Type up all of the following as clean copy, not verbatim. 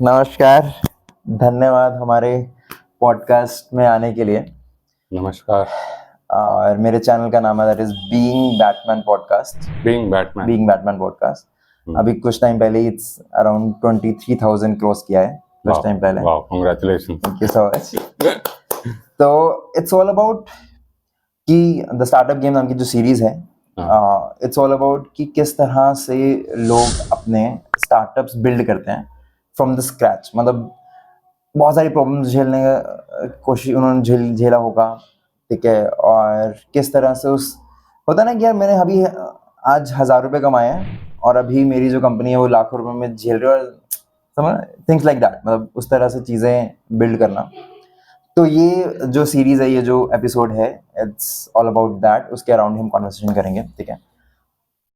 नमस्कार, धन्यवाद हमारे पॉडकास्ट में आने के लिए। नमस्कार। और मेरे चैनल का नाम है that is being Batman podcast. Being Batman. अभी कुछ टाइम पहले इट्स अराउंड 23,000 क्रॉस किया है कुछ टाइम पहले। Wow, congratulations. Thank you so much. तो इट्स ऑल अबाउट कि द स्टार्टअप गेम नाम की जो सीरीज है, इट्स ऑल अबाउट कि किस तरह से लोग अपने स्टार्टअप्स बिल्ड करते हैं फ्रॉम द स्क्रैच। मतलब बहुत सारी प्रॉब्लम्स झेलने का कोशिश उन्होंने झेला होगा, ठीक है। और किस तरह से उस होता ना कि यार मैंने अभी आज 1,000 रुपये कमाए हैं और अभी मेरी जो कंपनी है वो लाखों रुपए में झेल रही है, और समझ थिंग्स लाइक दैट। मतलब उस तरह से चीज़ें बिल्ड करना। तो ये जो सीरीज है, ये जो एपिसोड है, इट्स ऑल अबाउट दैट। उसके अराउंड हम कॉन्वर्सेशन करेंगे, ठीक है।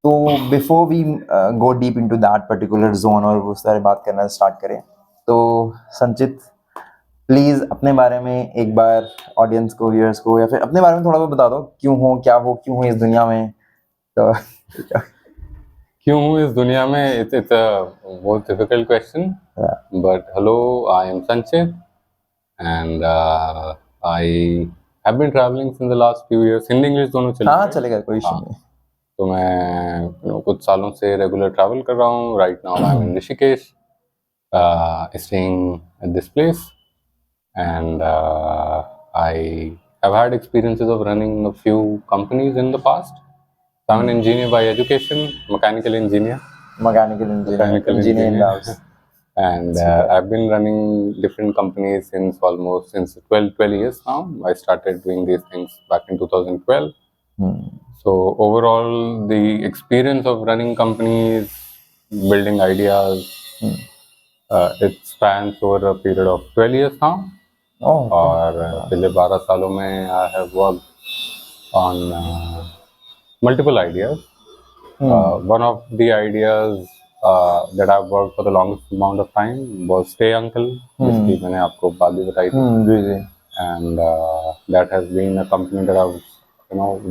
तो before we go deep into that particular zone और उस तरह बात करना स्टार्ट करें, तो संचित प्लीज अपने बारे में एक बार ऑडियंस को, व्यूअर्स को, या फिर अपने बारे में थोड़ा बहुत बता दो। क्यों हो, क्या हो, क्यों हो इस दुनिया में। तो क्यों हूँ इस दुनिया में? It's a most difficult question, but hello, I am Sanchit and I have been travelling since the last few years. Hindi English दोनों चलेंगे? हाँ चलेगा, कोई इशू नहीं। तो मैं कुछ सालों से रेगुलर ट्रैवल कर रहा हूँ। Right now I am in Rishikesh, staying at this place, and I have had experiences of running a few companies in the past. So I'm an engineer by education, mechanical engineer. Mechanical engineer in the house. And I've been running different companies since 12 years now. I started doing these things back in 2012. So overall, the experience of running companies, building ideas, it spans over a period of 12 years now. और पिछले 12 सालों में I have worked on multiple ideas. One of the ideas that I've worked for the longest amount of time was Stay Uncle, जिसकी मैंने आपको बात भी बताई थी। जी। And that has been a company that I've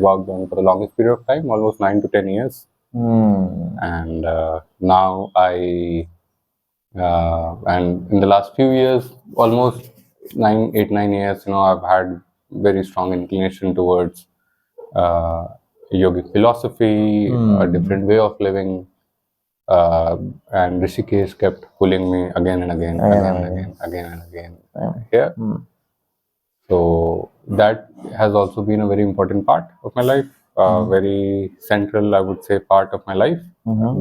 worked on for the longest period of time, almost 9 to 10 years. And now and in the last few years, almost 9 years, I've had very strong inclination towards yogic philosophy, a different way of living, and Rishikesh kept pulling me again and again here. So that has also been a very important part of my life, very central, I would say, part of my life,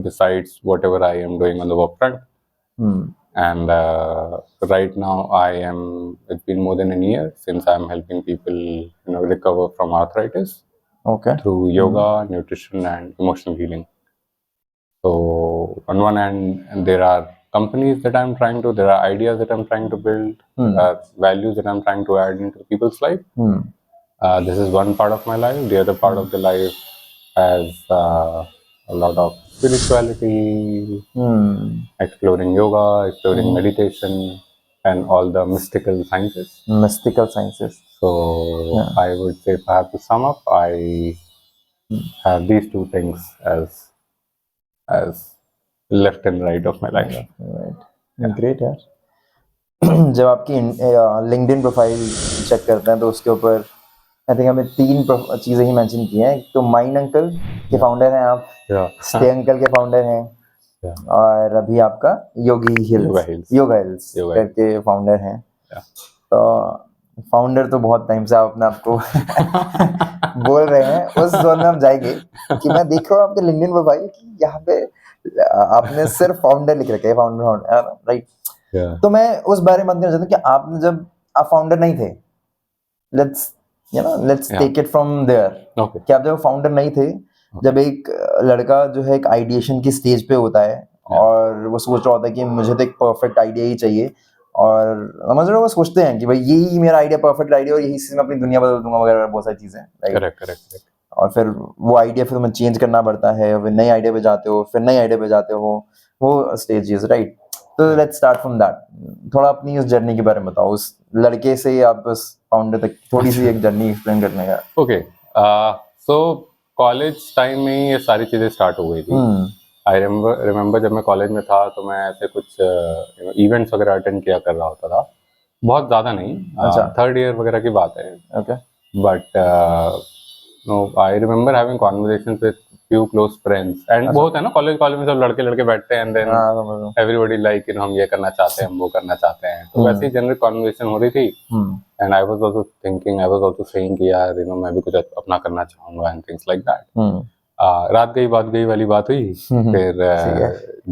besides whatever I am doing on the work front. And right now it's been more than a year since I'm helping people recover from arthritis through yoga, nutrition, and emotional healing. So on one hand, there are companies that there are ideas that I'm trying to build, there are values that I'm trying to add into people's life. This is one part of my life. The other part of the life has a lot of spirituality, exploring yoga, exploring meditation, and all the mystical sciences. So I would say, if I have to sum up, I have these two things as left and right of my life. Great यार। जब आपकी LinkedIn profile check करते हैं तो उसके ऊपर I think हमें 3 चीज़ें ही मेंशन की हैं। एक तो माइंड अंकल के फाउंडर हैं आप, स्टे अंकल के फाउंडर हैं, और अभी आपका योगा हिल्स करके फाउंडर हैं। तो फाउंडर तो बहुत टाइम से आप अपने आपको बोल रहे हैं, उस जोन में हम जाएंगे। कि मैं देख रहा हूँ आपके लिंक्डइन प्रोफाइल की यहाँ पे आपने सिर्फ फाउंडर लिख रखा है, फाउंडर, राइट। तो मैं उस बारे में बात करना चाहता हूँ कि आपने जब आप फाउंडर नहीं थे, let's take it from there, कि आप जब फाउंडर नहीं थे, जब एक लड़का जो है एक आइडिएशन की स्टेज पे होता है और वो सोच रहा होता है कि मुझे तो एक परफेक्ट आइडिया ही चाहिए, और समझ रहे हो, वो सोचते हैं कि भाई यही मेरा आइडिया, परफेक्ट आइडिया, और यही से मैं अपनी दुनिया बदल दूंगा वगैरह, बहुत सारी चीजें, करेक्ट। और फिर वो आइडिया फिर तुम्हें चेंज करना पड़ता है, फिर नए आइडिया पे जाते हो, फिर नए आइडिया पे जाते हो, वो स्टेजेस, राइट। तो लेट्स स्टार्ट फ्रॉम दैट। थोड़ा अपनी उस जर्नी के बारे में बताओ, उस लड़के से आप उस फाउंडर तक थोड़ी सी एक जर्नी एक्सप्लेन करने का। ओके, सो कॉलेज टाइम में ये सारी चीजें स्टार्ट हो गई थी। आई रिमेम्बर जब मैं कॉलेज में था तो मैं ऐसे कुछ इवेंट्स वगैरह अटेंड किया कर रहा होता था, बहुत ज़्यादा नहीं, अच्छा। थर्ड ईयर वगैरह की बात है, okay. But no I remember having conversations with few close friends and वो होता है ना कॉलेज में सब लड़के लड़के बैठते हैं एंड देन हाँ, समझ रहा हूँ। एवरीबॉडी लाइक यू नो हम ये करना चाहते हैं, हम वो करना चाहते हैं, तो वैसे ही जनरल कॉन्वर्सेशन हो रही थी and I was also thinking, I was also saying कि यार यू नो मैं भी कुछ अपना करना चाहूंगा एंड थिंग्स लाइक दैट। रात गई बात गई वाली बात हुई, फिर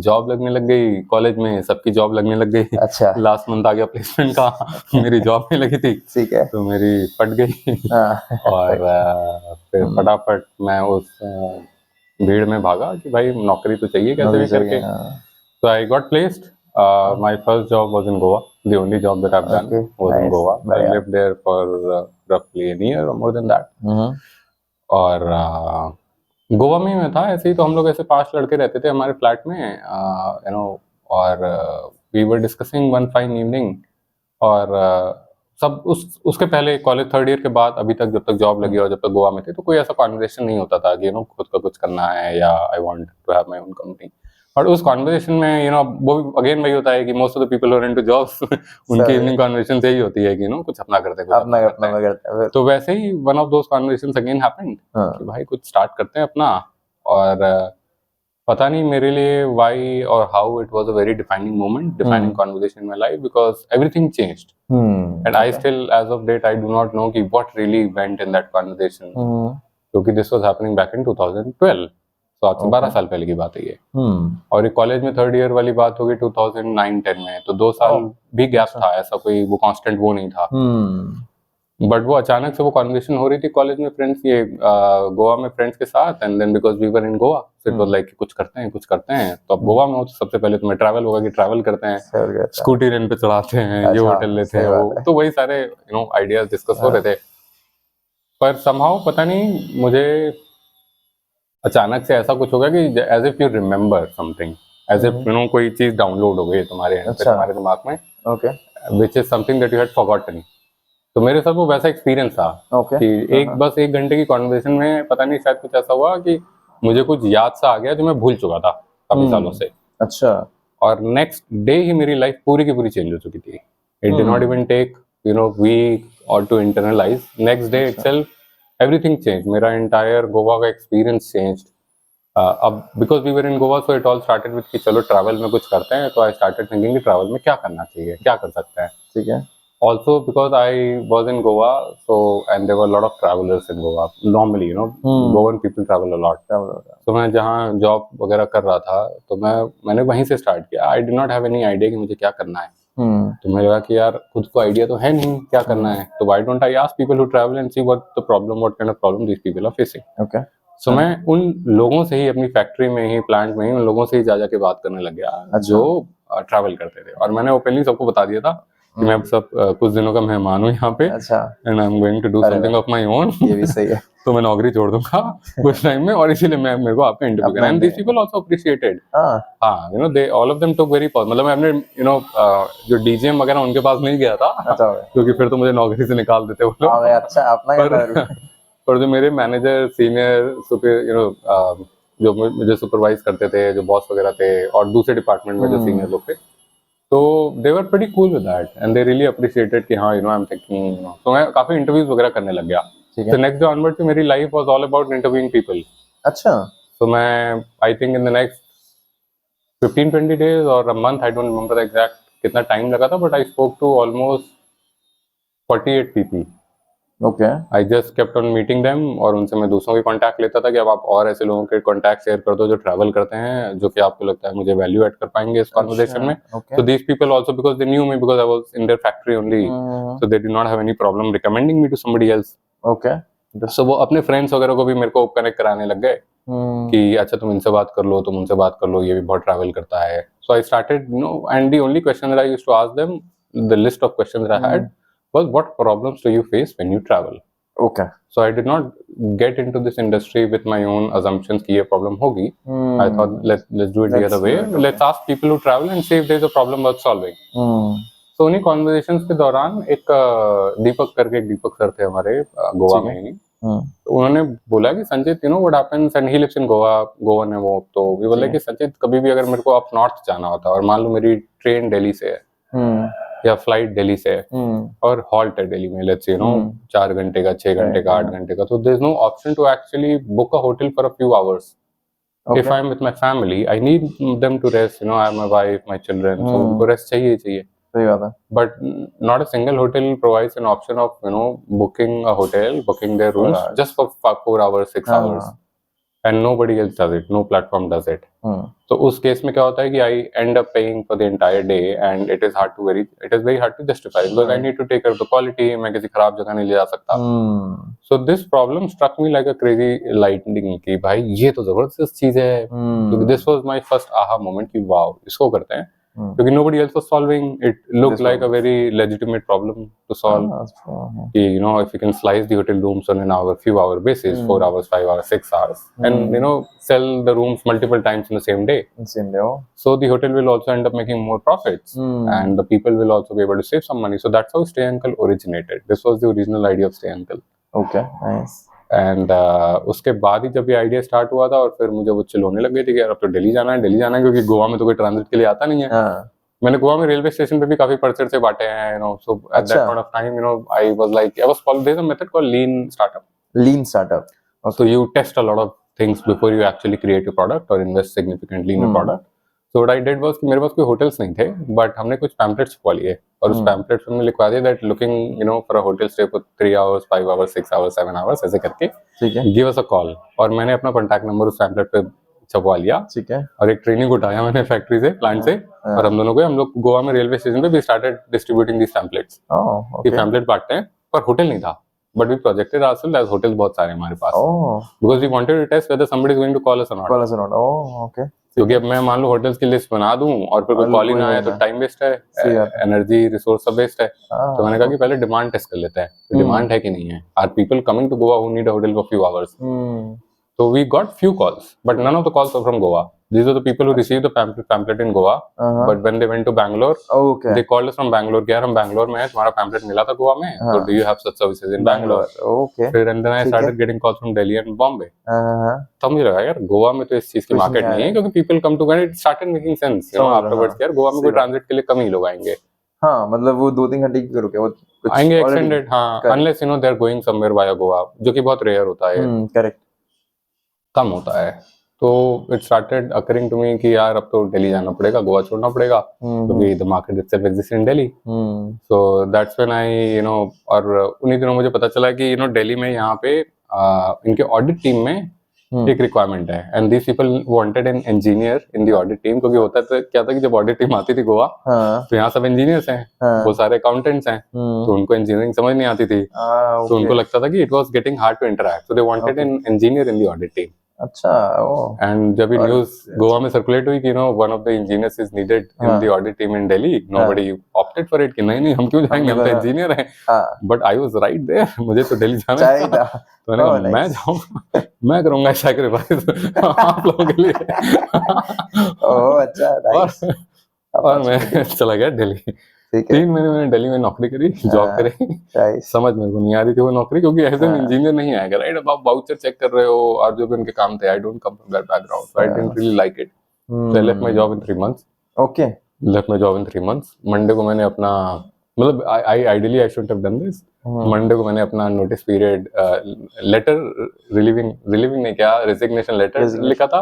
जॉब लगने लग गई, कॉलेज में सबकी जॉब लगने लग गई। अच्छा। लास्ट मंथ आ गया प्लेसमेंट का, मेरी जॉब नहीं लगी थी, ठीक है। तो मेरी फट गई हाँ। और फिर फटाफट मैं उस भीड़ में भागा कि भाई नौकरी तो चाहिए कैसे नौकरी भी चाहिए, करके। हाँ। So I got placed. My first job was in Goa. The only job that I've done Okay, was in nice, Goa. I बढ़िया। lived there for roughly a year or more than that. और गोवा में ही मैं था, ऐसे ही तो हम लोग ऐसे 5 लड़के रहते थे हमारे फ्लैट में, यू नो, और we were discussing one fine evening, और सब उसके पहले कॉलेज थर्ड ईयर के बाद अभी तक जब तक जॉब लगी और जब तक गोवा में थे तो कोई ऐसा कॉन्वर्सेशन नहीं होता था कि यू नो खुद का कुछ करना है या I want to have my own company. और उस कॉन्वर्सेशन में यू नो वो अगेन वही होता है कि most of the people who are into jobs उनकी इवनिंग कॉन्वर्सेशन यही होती है कि यू नो कुछ अपना करते हैं, कुछ अपना अपना अपना करते हैं। करते हैं। तो वैसे ही one of those conversations again happened कि भाई कुछ स्टार्ट करते हैं अपना। और पता नहीं मेरे लिए व्हाई और how it was a very defining moment, defining conversation in my life because everything changed and I still as of date I do not know कि what really went in that conversation, क्योंकि this was happening back in 2012, तो आज से 12 साल पहले की बात है ये। और ये कॉलेज में थर्ड ईयर वाली बात होगी 2009-10 में, तो 2 साल भी गैप था, ऐसा कोई वो कांस्टेंट वो नहीं था। बट वो अचानक से वो कॉन्वर्सेशन हो रही थी कॉलेज में फ्रेंड्स, ये गोवा में फ्रेंड्स के साथ, and then because we were in Goa so it was like कुछ करते हैं कुछ करते हैं। तो अब गोवा में हो तो सबसे पहले तुम्हें ट्रैवल होगा कि ट्रैवल करते हैं, स्कूटी रेंट पे चढ़ाते हैं, ये होटल लेते हैं, वो तो वही सारे यू नो आइडियाज डिस्कस हो रहे थे। पर समहाउ पता नहीं मुझे अचानक से ऐसा कुछ होगा कि as if you remember something, as if you know कोई चीज डाउनलोड हो गई तुम्हारे तुम्हारे दिमाग में, okay, which is something that you had forgotten. तो मेरे साथ वो वैसा एक्सपीरियंस था कि बस एक घंटे की कॉन्वर्सेशन में पता नहीं शायद कुछ ऐसा हुआ कि मुझे कुछ याद सा आ गया जो मैं भूल चुका था काफी सालों से। अच्छा। और नेक्स्ट डे ही मेरी लाइफ पूरी की पूरी चेंज हो चुकी थी। It did not even take you know week और to internalise, next day itself everything change, मेरा एंटायर गोवा का एक्सपीरियंस चेंज्ड। अब because we were in Goa so it all started with कि चलो ट्रैवल में कुछ करते हैं, तो आई स्टार्टेड थिंकिंग कि ट्रैवल में क्या करना चाहिए, क्या कर सकते हैं। ठीक है। Also because I was in Goa, so and there were a lot of travelers in Goa. Normally, you know, Goan people travel a lot. So मैं जहाँ जॉब वगैरह कर रहा था तो मैंने वहीं से स्टार्ट किया। I did not have any idea कि मुझे क्या करना है। तो मुझे लगा कि यार खुद को आइडिया तो है नहीं क्या करना है, तो why don't I ask people who travel and see what the problem, what kind of problem these people are facing. Okay. So मैं उन लोगों से ही अपनी फैक्ट्री में ही प्लांट में ही उन लोगों से ही जा के बात करने लग गया जो ट्रैवल करते थे। और मैंने ओपनली सबको बता दिया था कि मैं सब कुछ दिनों का मेहमान हूँ यहाँ पे, अच्छा, and I am going to do something of my own. ये भी सही है। तो मैं नौकरी छोड़ दूंगा कुछ टाइम में, और इसीलिए मेरे को आपका इंटरव्यू करना है। And this people also appreciated. हाँ, you know they all of them took very positive. मतलब मैं अपने यू नो जो डीजीएम वगैरह उनके पास नहीं गया था, क्योंकि फिर तो मुझे नौकरी से निकाल देते वो लोग। अच्छा, अपना पर जो मेरे manager, senior, super you know जो मुझे सुपरवाइज करते थे, जो बॉस वगैरह थे, और दूसरे डिपार्टमेंट में जो सीनियर लोग थे, तो they were pretty cool with that and they really appreciated कि हाँ you know I am thinking, you know. तो मैं काफी इंटरव्यूज वगैरह करने लग गया। तो नेक्स्ट डे ऑनवर्ड मेरी life was all about interviewing people. अच्छा। तो मैं I think in the next 15-20 days और a month, I don't remember the exact कितना टाइम लगा था, but I spoke to almost 48 people. Okay. I just kept on meeting them, और उनसे मैं दूसरों के कॉन्टैक्ट लेता था कि अब आप और ऐसे लोगों के कॉन्टैक्ट शेयर कर दो जो ट्रैवल करते हैं, जो कि आपको लगता है मुझे वैल्यू ऐड कर पाएंगे इस कन्वर्सेशन में। So these people also, because they knew me because I was in their factory only, so they did not have any problem recommending me to somebody else. Okay. So वो अपने friends वगैरह को भी मेरे को connect कराने लग गए कि अच्छा तुम इनसे बात कर लो, तुम उनसे बात कर लो, ये भी बहुत ट्रैवल करता है। So I started, you know, and the only question that I used to ask them, the list of questions that I had was, what problems do you face when you travel? Okay. So I did not get into this industry with my own assumptions कि ये problem होगी. I thought let's do it the other way. Let's ask people who travel and see if there's a problem worth solving. So उन्हीं conversations के दौरान एक दीपक करके, एक दीपक sir थे हमारे गोवा में ही, तो उन्होंने बोला कि Sanchit you know what happens, and he lives in Goa, Goan है वो, तो वो बोले कि संचित कभी भी अगर मेरे को अप नॉर्थ जाना होता है और मान लो मेरी ट्रेन दिल्ली से है या फ्लाइट दिल्ली से है और हॉल्ट है दिल्ली में, लेट्स यू नो 4 घंटे का, 6 घंटे का, 8 घंटे का, तो there is no option to actually book a hotel for a few hours. If I'm with my family, I need them to rest. You know, I have my wife, my children, so उनको rest चाहिए ही चाहिए. सही बात है. But not a single hotel provides an option of, you know, booking a hotel, booking their rooms just for 4 hours, 6 hours, and nobody else does it. No platform does it. तो उस case में क्या होता है कि I end up paying for the entire day, and it is very hard to justify because I need to take care of the quality. मैं किसी खराब जगह नहीं ले जा सकता. So this problem struck me like a crazy lightning कि भाई ये तो जबरदस्त चीज है. So this was my first aha moment कि wow इसको करते हैं. क्योंकि nobody else was solving it. Looked like a very legitimate problem to solve. कि you know if you can slice the hotel rooms on an few hour basis, 4 hours, 5 hours, 6 hours, and you know sell the rooms multiple times in the same day. So the hotel will also end up making more profits, and the people will also be able to save some money. So that's how Stay Uncle originated. This was the original idea of Stay Uncle. Okay, nice. And उसके बाद ही जब ये idea start हुआ था और फिर मुझे वो चिल होने लग गई थी कि यार अब तो दिल्ली जाना है क्योंकि गोवा में तो कोई ट्रांजिट के लिए आता नहीं है. मैंने गोवा में रेलवे स्टेशन पे भी काफी पर्चर से बांटे हैं, you know. So at that point of time, you know, I was following there a method called lean startup. So you test a lot of things before you actually create a product or invest significantly in a product. So what I did was कि मेरे पास कोई hotels नहीं थे, but हमने कुछ pamphlets छपवा लिए और उस पैम्पलेट में लिखवा दिया that looking you know for a hotel stay for 3 hours, 5 hours, 6 hours, 7 hours, ऐसे करके ठीक है, गिव अस अ कॉल. और मैंने अपना कॉन्टैक्ट नंबर उस पैम्पलेट पे छपवा लिया. ठीक है. और एक ट्रेनिंग उठाया मैंने फैक्ट्री से, प्लांट से, और हम लोग गोवा में रेलवे स्टेशन पे भी स्टार्टेड डिस्ट्रीब्यूटिंग दिस पैम्पलेट्स. ये पैम्पलेट बांटते हैं, पर होटल नहीं था. But we projected ourselves as hotels बहुत सारे हमारे पास. Because we wanted to test whether somebody is going to call us or not. Oh, okay. क्योंकि अब मैं मान लो होटल्स की लिस्ट बना दूं और फिर कोई कॉल ही ना आए तो टाइम वेस्ट है, एनर्जी रिसोर्स सब वेस्ट है. तो मैंने कहा कि पहले डिमांड टेस्ट कर लेते हैं, डिमांड है कि नहीं है. Are people coming to Goa who need a hotel for few hours? So we got few calls, but none of the calls were from Goa. These are the people who received the pamphlet in Goa, but when they went to Bangalore, they called us from Bangalore कि यार हम Bangalore में हैं, तुम्हारा pamphlet मिला था गोवा में, so do you have such services in Bangalore? Okay. फिर and then I started getting calls from Delhi and Bombay. तब मुझे लगा यार गोवा में तो इस चीज की मार्केट नहीं है, क्योंकि people come to, it started making sense, you know, afterwards यार गोवा में कोई ट्रांजिट के लिए कम ही लोग आएंगे. हाँ, मतलब वो 2-3 घंटे की रुके वो आएंगे एक्सटेंडेड. हाँ, unless you know they are going somewhere via Goa, जो कि बहुत रेयर होता है. करेक्ट, कम होता है. तो it started occurring to me कि यार अब तो दिल्ली जाना पड़ेगा, गोवा छोड़ना पड़ेगा, क्योंकि the market itself exist in Delhi. So that's when I you know, और उन्हीं दिनों मुझे पता चला कि यू नो दिल्ली में यहाँ पे इनके ऑडिट टीम में एक रिक्वायरमेंट है, and these people wanted an engineer in the audit team. क्योंकि होता था क्या था कि जब ऑडिट टीम आती थी गोवा, तो यहाँ सब इंजीनियर्स हैं, वो सारे अकाउंटेंट्स हैं, तो उनको इंजीनियरिंग समझ नहीं आती थी. तो उनको लगता था कि it was getting hard to interact, so they wanted an engineer in the audit team. अच्छा. एंड जब ये न्यूज गोवा में सर्कुलेट हुई कि no one of the engineers is needed in the audit team in Delhi, nobody opted for it कि नहीं हम क्यों जाएंगे, हम तो इंजीनियर हैं. But I was right there, मुझे तो दिल्ली जाना है. तो मैंने कहा मैं जाऊंगा, मैं करूंगा सैक्रिफाइस आप लोगों के लिए. ओह अच्छा, नाइस. और मैं चला गया दिल्ली. 3 महीने मैंने दिल्ली में नौकरी करी, जॉब करी. समझ मेरे को नहीं आ रही थी वो नौकरी, क्योंकि एज एन इंजीनियर नहीं आएगा, राइट. अब आप वाउचर चेक कर रहे हो और जो भी उनके काम थे, I don't come from that background, so I didn't really like it. So I left my job in 3 months. Okay, left my job in 3 months. Monday को मैंने अपना, मतलब ideally I should have done this. Monday को मैंने अपना notice period letter, relieving नहीं, क्या resignation letter लिखा था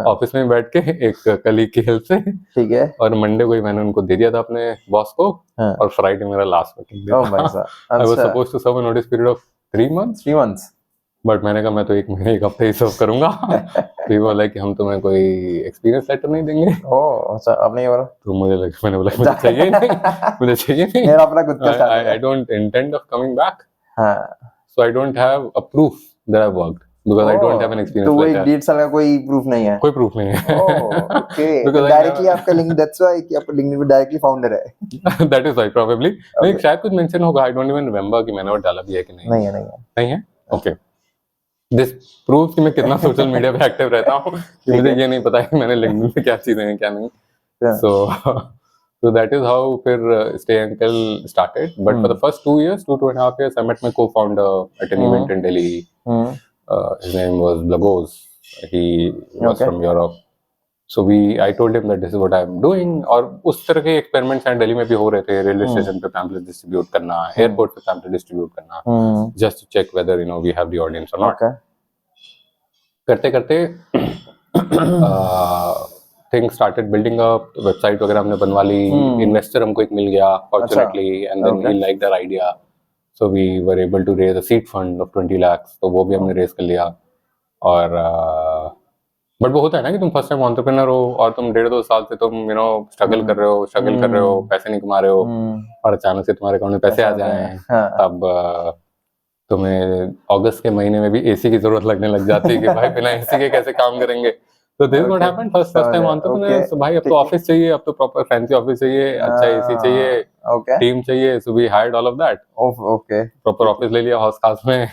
ऑफिस में बैठ के एक कलीग की हेल्प से. ठीक है. और मंडे को ही मैंने उनको दे दिया था अपने बॉस को, और फ्राइडे मेरा लास्ट वर्किंग डे था. I was supposed to serve a notice period of 3 months. But मैंने कहा मैं तो 1 महीने 1 हफ्ते ही सर्व करूंगा. तो वो बोला कि हम तुम्हें कोई एक्सपीरियंस लेटर नहीं देंगे. ओह अच्छा, आपने ये बोला? तो मुझे लगा, मैंने बोला मुझे चाहिए नहीं, मेरा अपना खुद का स्टार्ट है. I don't intend of coming back. हां, so I don't have a proof that I worked, because I don't have an experience. तो वो 1.5 साल का कोई प्रूफ नहीं है? कोई प्रूफ नहीं है. Oh okay. डायरेक्टली आपका लिंक, दैट्स व्हाई कि आपका लिंक्डइन पे डायरेक्टली फाउंडर है. That is why probably. नहीं, शायद कुछ मेंशन होगा, आई डोंट इवन रिमेंबर कि मैंने वो डाला भी है कि नहीं. नहीं है. ओके. दिस प्रूव्स कि मैं कितना सोशल मीडिया पे एक्टिव रहता हूँ, कि मुझे ये नहीं पता है कि मैंने लिंक्डइन पे क्या चीजें हैं क्या नहीं. So that is how फिर Stay Uncle started. But for the first 2 years, 2.5 years, I met my co-founder at an event in Delhi. His name was Blagos. He was Okay. from Europe. So I told him that this is what I'm doing. और उस तरह के experiments हैं दिल्ली में भी हो रहे थे. रेलवे स्टेशन पे पैम्पलेट डिस्ट्रीब्यूट करना, एयरपोर्ट पे पैम्पलेट डिस्ट्रीब्यूट करना, just to check whether we have the audience or not. Okay. करते करते things started building up. Website वगैरह हमने बनवा ली. इन्वेस्टर हमको एक मिल गया fortunately, and then he liked our idea. So we were able to raise a seed fund of 20 lakhs. तो वो भी हमने रेज कर लिया. और बट वो होता है ना कि तुम फर्स्ट टाइम एंटरप्रेन्योर हो और तुम 1.5-2 साल से तुम स्ट्रगल कर रहे हो, पैसे नहीं कमा रहे हो, और अचानक से तुम्हारे अकाउंट में पैसे आ जाएं. तब तुम्हें अगस्त के महीने में भी एसी की जरूरत लगने लग जाती है कि भाई बिना एसी के कैसे काम करेंगे. तो this what happened first time entrepreneur. So भाई अब तो ऑफिस चाहिए, अब तो प्रॉपर फैंसी ऑफिस चाहिए, अच्छा एसी चाहिए, टीम चाहिए. So we hired all of that. Okay, proper office ले लिया हॉस खास में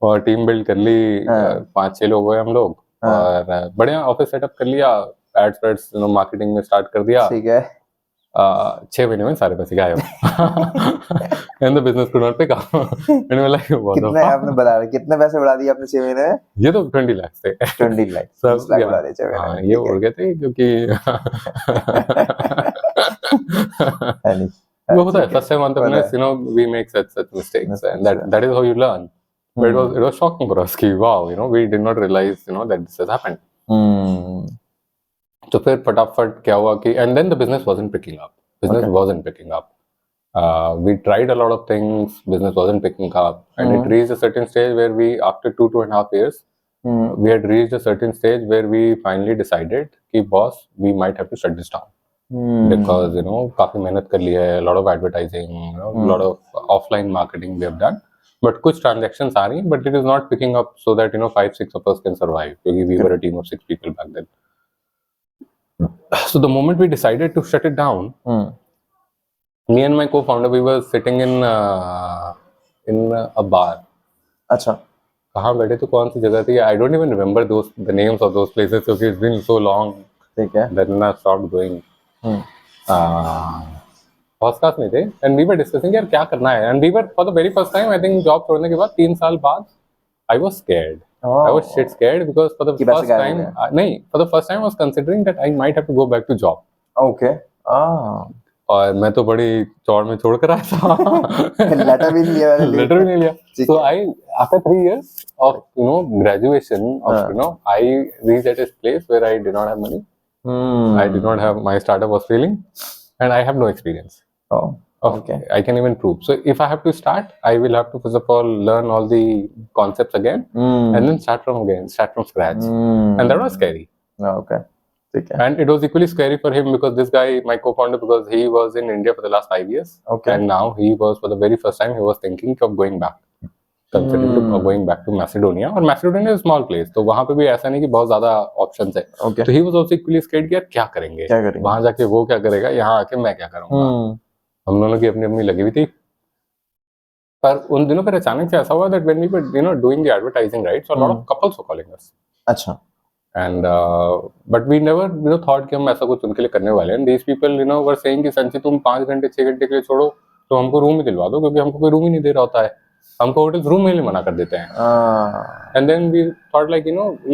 और टीम बिल्ड कर ली. 5-6 लोग हुए हम लोग और बढ़िया ऑफिस सेटअप कर लिया. एड्स मार्केटिंग में स्टार्ट कर दिया. ठीक है. 6 महीने में सारे पैसे गायब. And the business could not pick up. And मैं लाइक कितने आपने बढ़ा रहे, कितने पैसे बढ़ा दिए आपने 6 महीने में? ये तो 20 लाख थे. 20 लाख सब बढ़ा रहे 6 महीने में. ये उड़ गए थे क्योंकि वो होता है first time entrepreneurs. We make such mistakes and that is how you learn. But it was shocking for us कि wow, we did not realize that this has happened. तो फिर फटाफट क्या हुआ कि and then the business wasn't picking up. Wasn't picking up. We tried a lot of things. Business wasn't picking up, and it reached a certain stage where we, after 2.5 years, we had reached a certain stage where we finally decided कि boss, we might have to shut this down. Because काफी मेहनत कर ली है, a lot of advertising, a lot of offline marketing we have done. But कुछ transactions आ रही हैं, but it is not picking up so that 5-6 of us can survive. क्योंकि we were a team of 6 people back then. So the moment we decided to shut it down, me and my co-founder, we were sitting in a bar. अच्छा. कहाँ बैठे थे, कौन सी जगह थी? I don't even remember the names of those places because it's been so long. ठीक है. Then I stopped going. हॉस्कास में थे and we were discussing यार क्या करना है. And we were for the very first time, I think job छोड़ने के बाद 3 साल बाद, I was scared. I was shit scared because for the first time, for the first time I was considering that I might have to go back to job. Okay. और मैं तो बड़ी चौड़ में छोड़ कर आया था. लेटर भी नहीं लिया. So after 3 years of graduation of I reached at a place where I did not have money. I did not have, my startup was failing and I have no experience. Okay. I can even prove. So if I have to start, I will have to first of all learn all the concepts again and then start from scratch. And that was scary. Okay. And it was equally scary for him because this guy, my co-founder, because he was in India for the last 5 years. Okay. And now he was, for the very first time, he was thinking of going back. Considering going back to Macedonia. और Macedonia is a small place. तो वहाँ पे भी ऐसा नहीं कि बहुत ज़्यादा options है. Okay. तो he was also equally scared कि यार क्या करेंगे? वहाँ जाके वो क्या करेगा? यहाँ आके मैं क्या करूँगा? हम दोनों की अपनी लगी हुई थी. पर उन दिनों पर अचानक से ऐसा हुआ that when we were doing the advertising, right, so a lot of couples were calling us. अच्छा. And but we never thought कि हम ऐसा कुछ उनके लिए करने वाले हैं. And these people were saying कि संची तुम 5 घंटे 6 घंटे के लिए छोड़ो तो हमको रूम ही दिलवा दो क्योंकि हमको कोई रूम ही नहीं दे रहा होता है. हमको होटल्स रूम में मना कर देते हैं. And then we thought like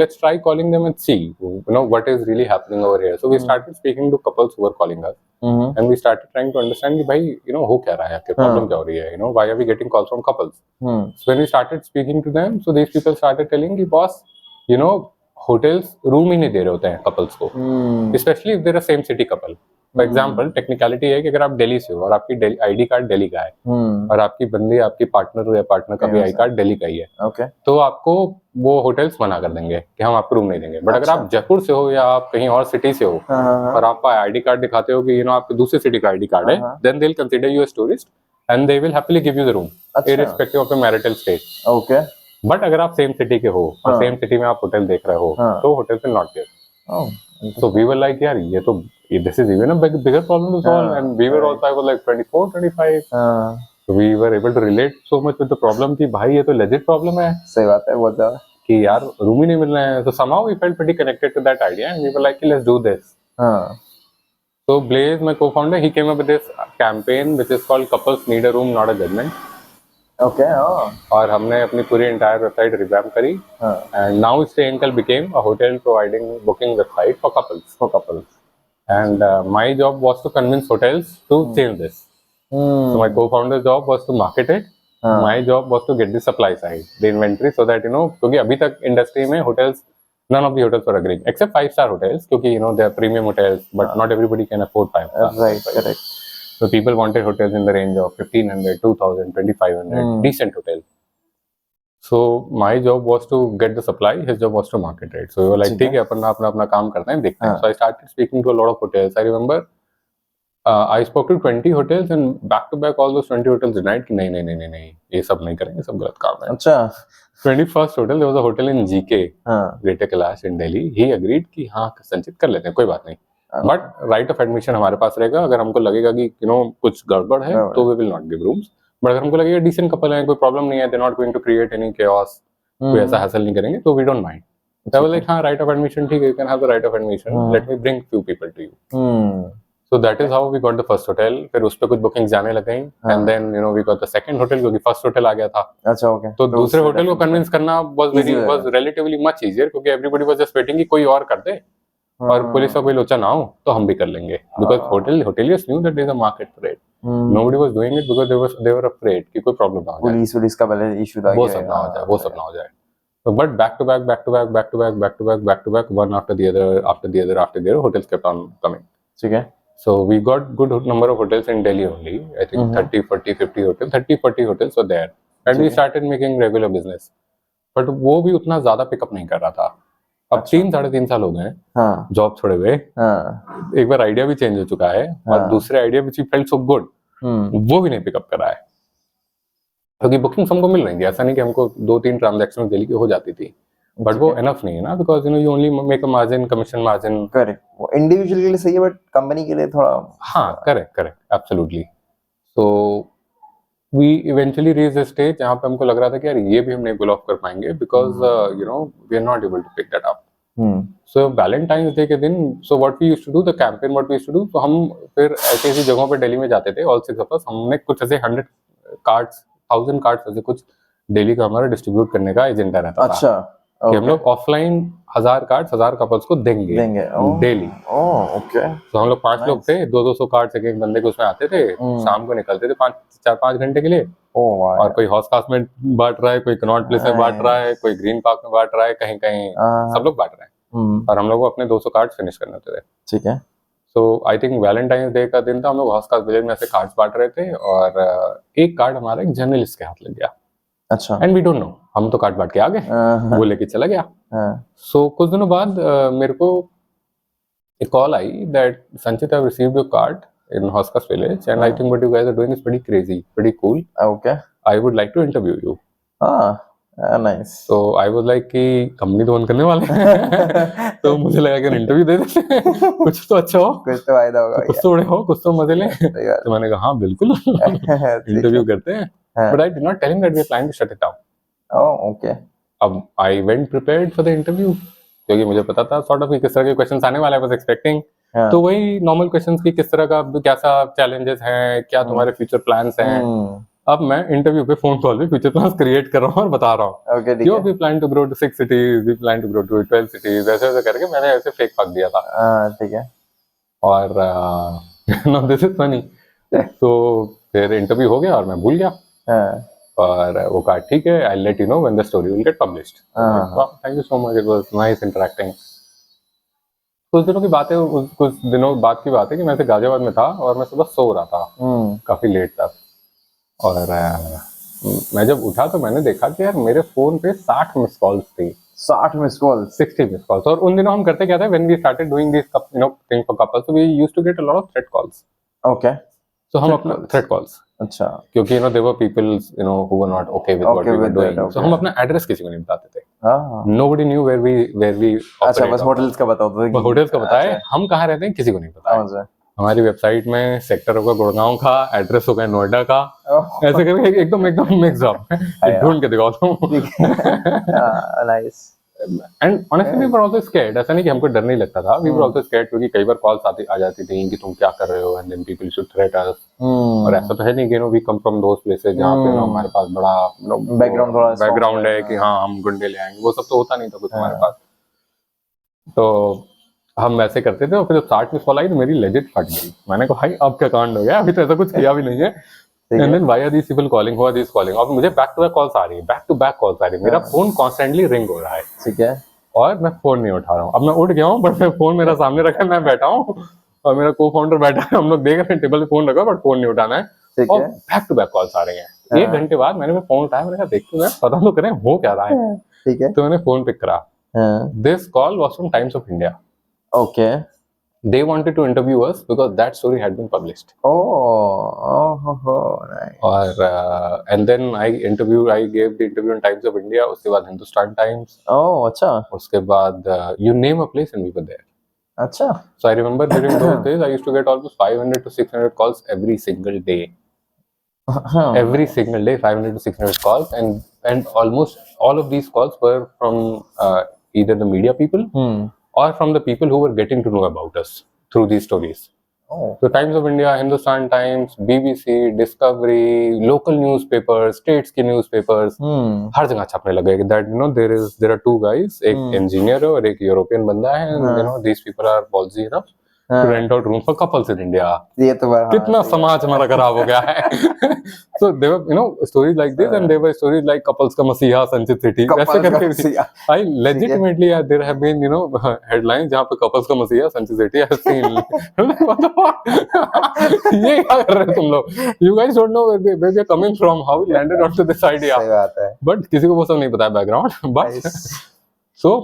let's try calling them and see what is really happening over here. So we started speaking to couples who were calling us. And we started trying to understand कि भाई हो क्या रहा है, problem क्या हो रही है, why are we getting calls from couples. So when we started speaking to them, so these people started telling कि boss hotels रूम ही नहीं दे रहे होते हैं couples को, especially if they're a same city couple. For example, technicality है कि अगर आप दिल्ली से हो और आपकी आईडी कार्ड दिल्ली का है और आपकी बंदी आपकी पार्टनर या पार्टनर का भी आई कार्ड दिल्ली का ही है, तो आपको वो होटल्स मना कर देंगे कि हम आपको रूम नहीं देंगे. बट अगर आप जयपुर से हो या आप कहीं और सिटी से हो और आप आईडी कार्ड दिखाते हो कि आपके दूसरे सिटी का आईडी कार्ड है, then they will consider you as tourist and they will happily give you the room irrespective of your marital status. Okay. But अगर आप सेम सिटी के हो और सेम सिटी में आप होटल देख रहे हो तो hotel will not give. So we were like, यार ये तो this is even a bigger problem to solve. And we were also, I was like 24, 25. So we were able to relate so much with the problem कि भाई ये तो legit problem है. सही बात है, बहुत ज़्यादा. कि यार रूम ही नहीं मिल रहे हैं. So somehow we felt pretty connected to that idea and we were like, let's do this. So Blaze, my co-founder, he came up with this campaign which is called Couples Need a Room, Not a Judgment. Okay और हमने अपनी पूरी entire website revamp करी and now stay uncle became a hotel providing booking website for couples and my job was to convince hotels to change this. So my co-founder's job was to market it. My job was to get the supply side, the inventory, so that क्योंकि अभी तक industry में hotels, none of the hotels were agreeing except 5-star hotels, क्योंकि they are premium hotels, but not everybody can afford 5 stars. Right, correct. So people wanted hotels in the range of 1,500, 2,000, 2,500, decent hotels. So my job was to get the supply, his job was to market it. So we were like, ठीक है, अपन अपना काम करते हैं, देखते हैं. So I started speaking to a lot of hotels. I remember I spoke to 20 hotels and back to back all those 20 hotels denied कि नहीं, ये सब नहीं करेंगे, सब गलत काम है. अच्छा. 21st hotel, there was a hotel in GK, Greater Kailash in Delhi. He agreed कि हाँ संचित कर लेते हैं, कोई बात नहीं. But right of admission हमारे पास रहेगा. अगर हमको लगेगा कि कुछ गड़बड़ है, तो we will not give rooms. But अगर हमको लगेगा डिसेंट कपल है, कोई प्रॉब्लम नहीं है, they not going to create any chaos, कोई ऐसा हैसल नहीं करेंगे, तो we don't mind. I was like हाँ, राइट ऑफ एडमिशन ठीक है, you can have the right of admission, let me bring few people to you. So that is how we got the first hotel. फिर उस पे कुछ bookings जाने लग गई and then we got the second hotel, क्योंकि first hotel आ गया था. अच्छा, ओके. तो दूसरे होटल को कन्विंस करना वाज रिलेटिवली मच इजियर, क्योंकि एवरीबॉडी वाज जस्ट वेटिंग कि कोई और कर दे और पुलिस का कोई लोचा ना हो तो हम भी कर लेंगे, because hoteliers knew that there is a market for it. Nobody was doing it because they were afraid कि कोई प्रॉब्लम ना हो जाए, पुलिस का पहले इशू था, वो सब ना हो जाए. So but back to back, one after the other hotels kept on coming. ठीक है. So we got good number of hotels in Delhi only. I think 30, 40, 50 hotels, 30-40 hotels were there, and we started making regular business. But वो भी उतना ज्यादा pickup नहीं कर रहा था. अब 3-3.5 साल हो गए, जॉब छोड़े हुए. एक बार आइडिया भी चेंज हो चुका है और दूसरे idea which felt so good, वो भी नहीं पिकअप कर रहा है, क्योंकि बुकिंग हमको मिल रही थी. ऐसा नहीं कि हमको 2-3 ट्रांजैक्शन डेली की हो जाती थी, बट वो एनफ नहीं है ना, because you only make a margin, commission margin. Correct. वो इंडिविजुअल के लिए सही है, बट कंपनी के लिए थोड़ा. हाँ, correct, absolutely. So we eventually reached a stage जहाँ पे हमको लग रहा था कि यार ये भी हम नहीं पुल ऑफ कर पाएंगे, because we are not able to pick that up. So Valentine's Day के दिन, so what we used to do, the campaign what we used to do, तो हम फिर ऐसी जगहों पे दिल्ली में जाते थे, all 6 of us. हमने कुछ ऐसे 100 कार्ड्स, 1000 कार्ड्स ऐसे कुछ डेली का हमारा डिस्ट्रीब्यूट करने का एजेंडा रहता था. अच्छा. कि हम लोग ऑफलाइन 1000 कार्ड्स 1000 कपल्स को देंगे डेली. ओके. तो हम लोग 5 लोग थे, 200 कार्ड्स एक बंदे के उसमें आते थे. शाम को निकलते थे 4-5 घंटे के लिए. और कोई हॉस कास्ट में बांट रहा है, कोई कनॉट प्लेस में बांट रहा है, कोई ग्रीन पार्क में बांट रहा है, कहीं कहीं सब लोग बांट रहे हैं. और हम लोग को अपने 200 कार्ड्स फिनिश करने होते थे. ठीक है. सो आई थिंक वैलेंटाइंस डे का दिन था, हम लोग हॉस कास्ट विलेज में ऐसे कार्ड्स बांट रहे थे, और एक कार्ड हमारा एक जर्नलिस्ट के हाथ लग गया. अच्छा. एंड वी डोंट नो, हम तो कार्ड बांट के आ गए, वो लेके चला गया. सो कुछ दिनों बाद मेरे को एक कॉल आई दैट संचित, I have received your card in Hoskas village, and I think what you guys are doing is pretty crazy, pretty cool. Okay. I would like to interview you. Nice. So I was like कि company तो बंद करने वाले हैं, तो मुझे लगा कि इंटरव्यू दे देते हैं, कुछ तो अच्छा हो, कुछ तो फायदा होगा, कुछ तो बड़े हो, कुछ तो मजे लें. तो मैंने कहा हाँ बिल्कुल इंटरव्यू करते हैं. But I did not tell him that we are planning to shut it down. Oh, okay. अब I went prepared for the interview, क्योंकि मुझे पता था sort of किस तरह के क्वेश्चंस आने वाले. I was expecting. तो वही नॉर्मल क्वेश्चंस की, किस तरह का, कैसा चैलेंजेस हैं, क्या तुम्हारे फ्यूचर प्लान्स हैं. अब मैं इंटरव्यू पे फोन कॉल पे फ्यूचर प्लान्स क्रिएट कर रहा हूँ और बता रहा हूँ कि we plan to grow to 6 cities, we plan to grow to 12 cities, ऐसे करके मैंने ऐसे फेक पक दिया था. ठीक है. और नो दिस इज फनी. तो फिर इंटरव्यू हो गया और मैं भूल गया. और वो कहा ठीक है, I let you know when the story will get published. Thank you so much, it was nice interacting. कुछ दिनों की बात है, कुछ दिनों बाद की बात है कि मैं गाजियाबाद में था और मैं सुबह सो रहा था काफी लेट तक. और मैं जब उठा तो मैंने देखा कि यार मेरे फोन पे 60 मिस कॉल्स थी. 60 मिस कॉल्स, 60 मिस कॉल्स. और उन दिनों हम करते क्या था, when we started doing this thing for couples, so we used to get a lot of threat calls. Okay. So हम अपना थ्रेट कॉल्स, अच्छा, क्योंकि there were peoples who were not okay with what we were doing. So हम अपना address किसी को नहीं बताते थे. Nobody knew where we अच्छा, बस होटल्स का बताओ तो. होटल्स का बताए, हम कहाँ रहते हैं किसी को नहीं पता. हमारी वेबसाइट में सेक्टर होगा गुड़गांव का, एड्रेस होगा नोएडा का, ऐसे करके एकदम मिक्स अप ढूंढ के दिखाता हूँ. Nice. And honestly we were also scared, ऐसा नहीं कि हमको डर नहीं लगता था, वी वर आल्सो स्कैर्ड क्योंकि कई बार कॉल्स आती आ जाती थी कि तुम क्या कर रहे हो and then people should threat us. और ऐसा तो है नहीं कि we come from those places जहाँ पे हमारे पास बड़ा बैकग्राउंड थोड़ा बैकग्राउंड है कि हाँ हम गुंडे ले आएंगे, वो सब तो होता नहीं था कुछ हमारे पास। तो हम वैसे करते थे और फिर जब 60 मिस कॉल आई तो मेरी लेजिट फट गई। मैंने कहा भाई अब क्या कांड हो गया, अभी तो ऐसा कुछ किया भी नहीं है। And then why are these people calling, who are these calling, और मुझे बैक टू बैक कॉल्स आ रही है, बैक टू बैक कॉल्स आ रही है, मेरा फोन कॉन्स्टेंटली रिंग हो रहा है, ठीक है, और मैं फोन नहीं उठा रहा हूँ। अब मैं उठ गया हूँ बट मैं फोन मेरा सामने रखा है, मैं बैठा हूँ और मेरा को फाउंडर बैठा है, हम लोग देख रहे हैं टेबल पे फोन रखा बट फोन नहीं उठाना है, और बैक टू बैक कॉल्स आ रहे हैं। 1 घंटे बाद मैंने फोन उठाया, मैंने कहा देखते हैं पता तो करें हो क्या रहा है। ठीक है, तो मैंने फोन पिक करा, this call was from times of India. Okay, they wanted to interview us because that story had been published. Nice. और and then I gave the interview in Times of India, उसके बाद Hindustan Times, अच्छा, उसके बाद you name a place and we were there. अच्छा, So I remember during those days I used to get almost 500 to 600 calls every single day. Every single day 500 to 600 calls, and almost all of these calls were from either the media people or from the people who were getting to know about us through these stories. So Times of India, Hindustan Times, BBC, Discovery, local newspapers, states के newspapers, हर जगह छपने लगे that there are 2 guys, एक engineer है और एक European बंदा है, and these people are ballsy enough to rent out rooms for couples in India. ये तो कितना समाज हमारा खराब हो गया है। So there were stories like this, and there were stories like couples का मसीहा संचित सिटी, वैसे करके I legitimately there have been headlines जहाँ पे couples का मसीहा संचित सिटी I've seen। ये क्या कर रहे हो तुम लोग? You guys don't know where we are coming from, how we landed onto this idea। सही बात है। But किसी को वो सब नहीं पता है background, but so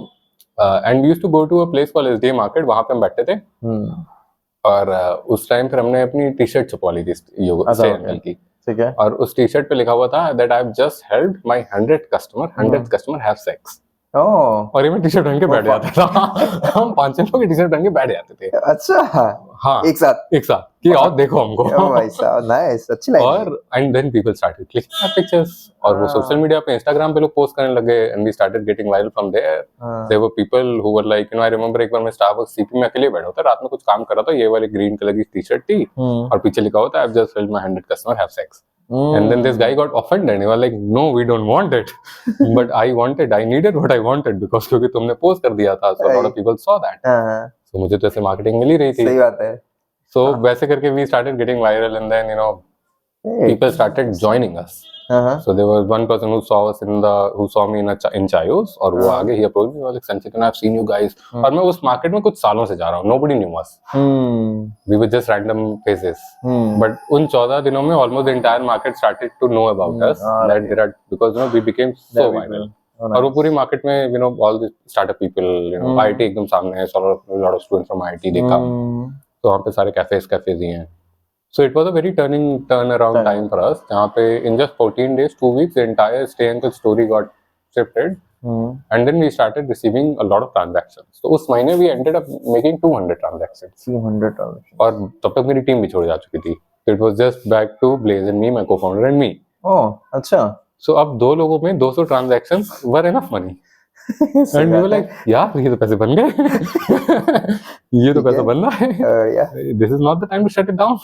and we used to go to a place called SDA Market, वहाँ पे हम बैठते थे। और उस टाइम फिर हमने अपनी टी शर्ट छपवा ली थी अंकल की, ठीक है, और उस टी शर्ट पे लिखा हुआ था that I have just helped my 100th customer have sex. और ये मैं टी शर्ट पहन के बैठ जाता था। हम 5-6 लोग टी शर्ट पहन के बैठ जाते थे। अच्छा, हाँ, एक साथ कि आओ देखो हमको। भाई साहब, नाइस, अच्छी लाइन। और and then people started clicking our pictures, और वो सोशल मीडिया पे, इंस्टाग्राम पे लोग पोस्ट करने लगे, and we started getting viral from there. There were people who were like I remember एक बार मैं स्टारबक्स सीपी में अकेले बैठा था, रात में कुछ काम कर रहा था, ये वाली ग्रीन कलर की टी शर्ट थी और पीछे लिखा हुआ था I have just helped my 100th customer have sex. And then this guy got offended. He was like, "No, we don't want it." But I needed what I wanted because क्योंकि तुमने post कर दिया था, so a lot of people saw that. So मुझे तो ऐसे marketing मिल ही रही थी। सही बात है। So वैसे करके we started getting viral, and then people started joining us. So there was one person who saw me in Chayos, और वो आगे he approached me, like Sanchit, I've seen you guys. और मैं उस मार्केट में कुछ सालों से जा रहा हूँ, nobody knew us. We were just random faces. But उन 14 दिनों में almost the entire market started to know about us. That there are, because we became so viral. और वो पूरी मार्केट में all the startup people, IIT एकदम सामने है, so a lot of students from IIT they come. तो वहाँ पे सारे cafes ही हैं। So it was a very turnaround time for us, जहाँ पे in just 14 days, 2 weeks, the entire Stay Uncle story got shifted, and then we started receiving a lot of transactions. So उस महीने we ended up making 200 transactions. 200 transactions. और तब तक मेरी team भी छोड़ जा चुकी थी. So it was just back to Blaze and me, my co-founder and me. Oh, अच्छा. So अब 2 लोगों में 200 transactions were enough money. And we were like, यार ये तो पैसे बन गए। ये तो पैसा बन रहा है। This is not the time to shut it down.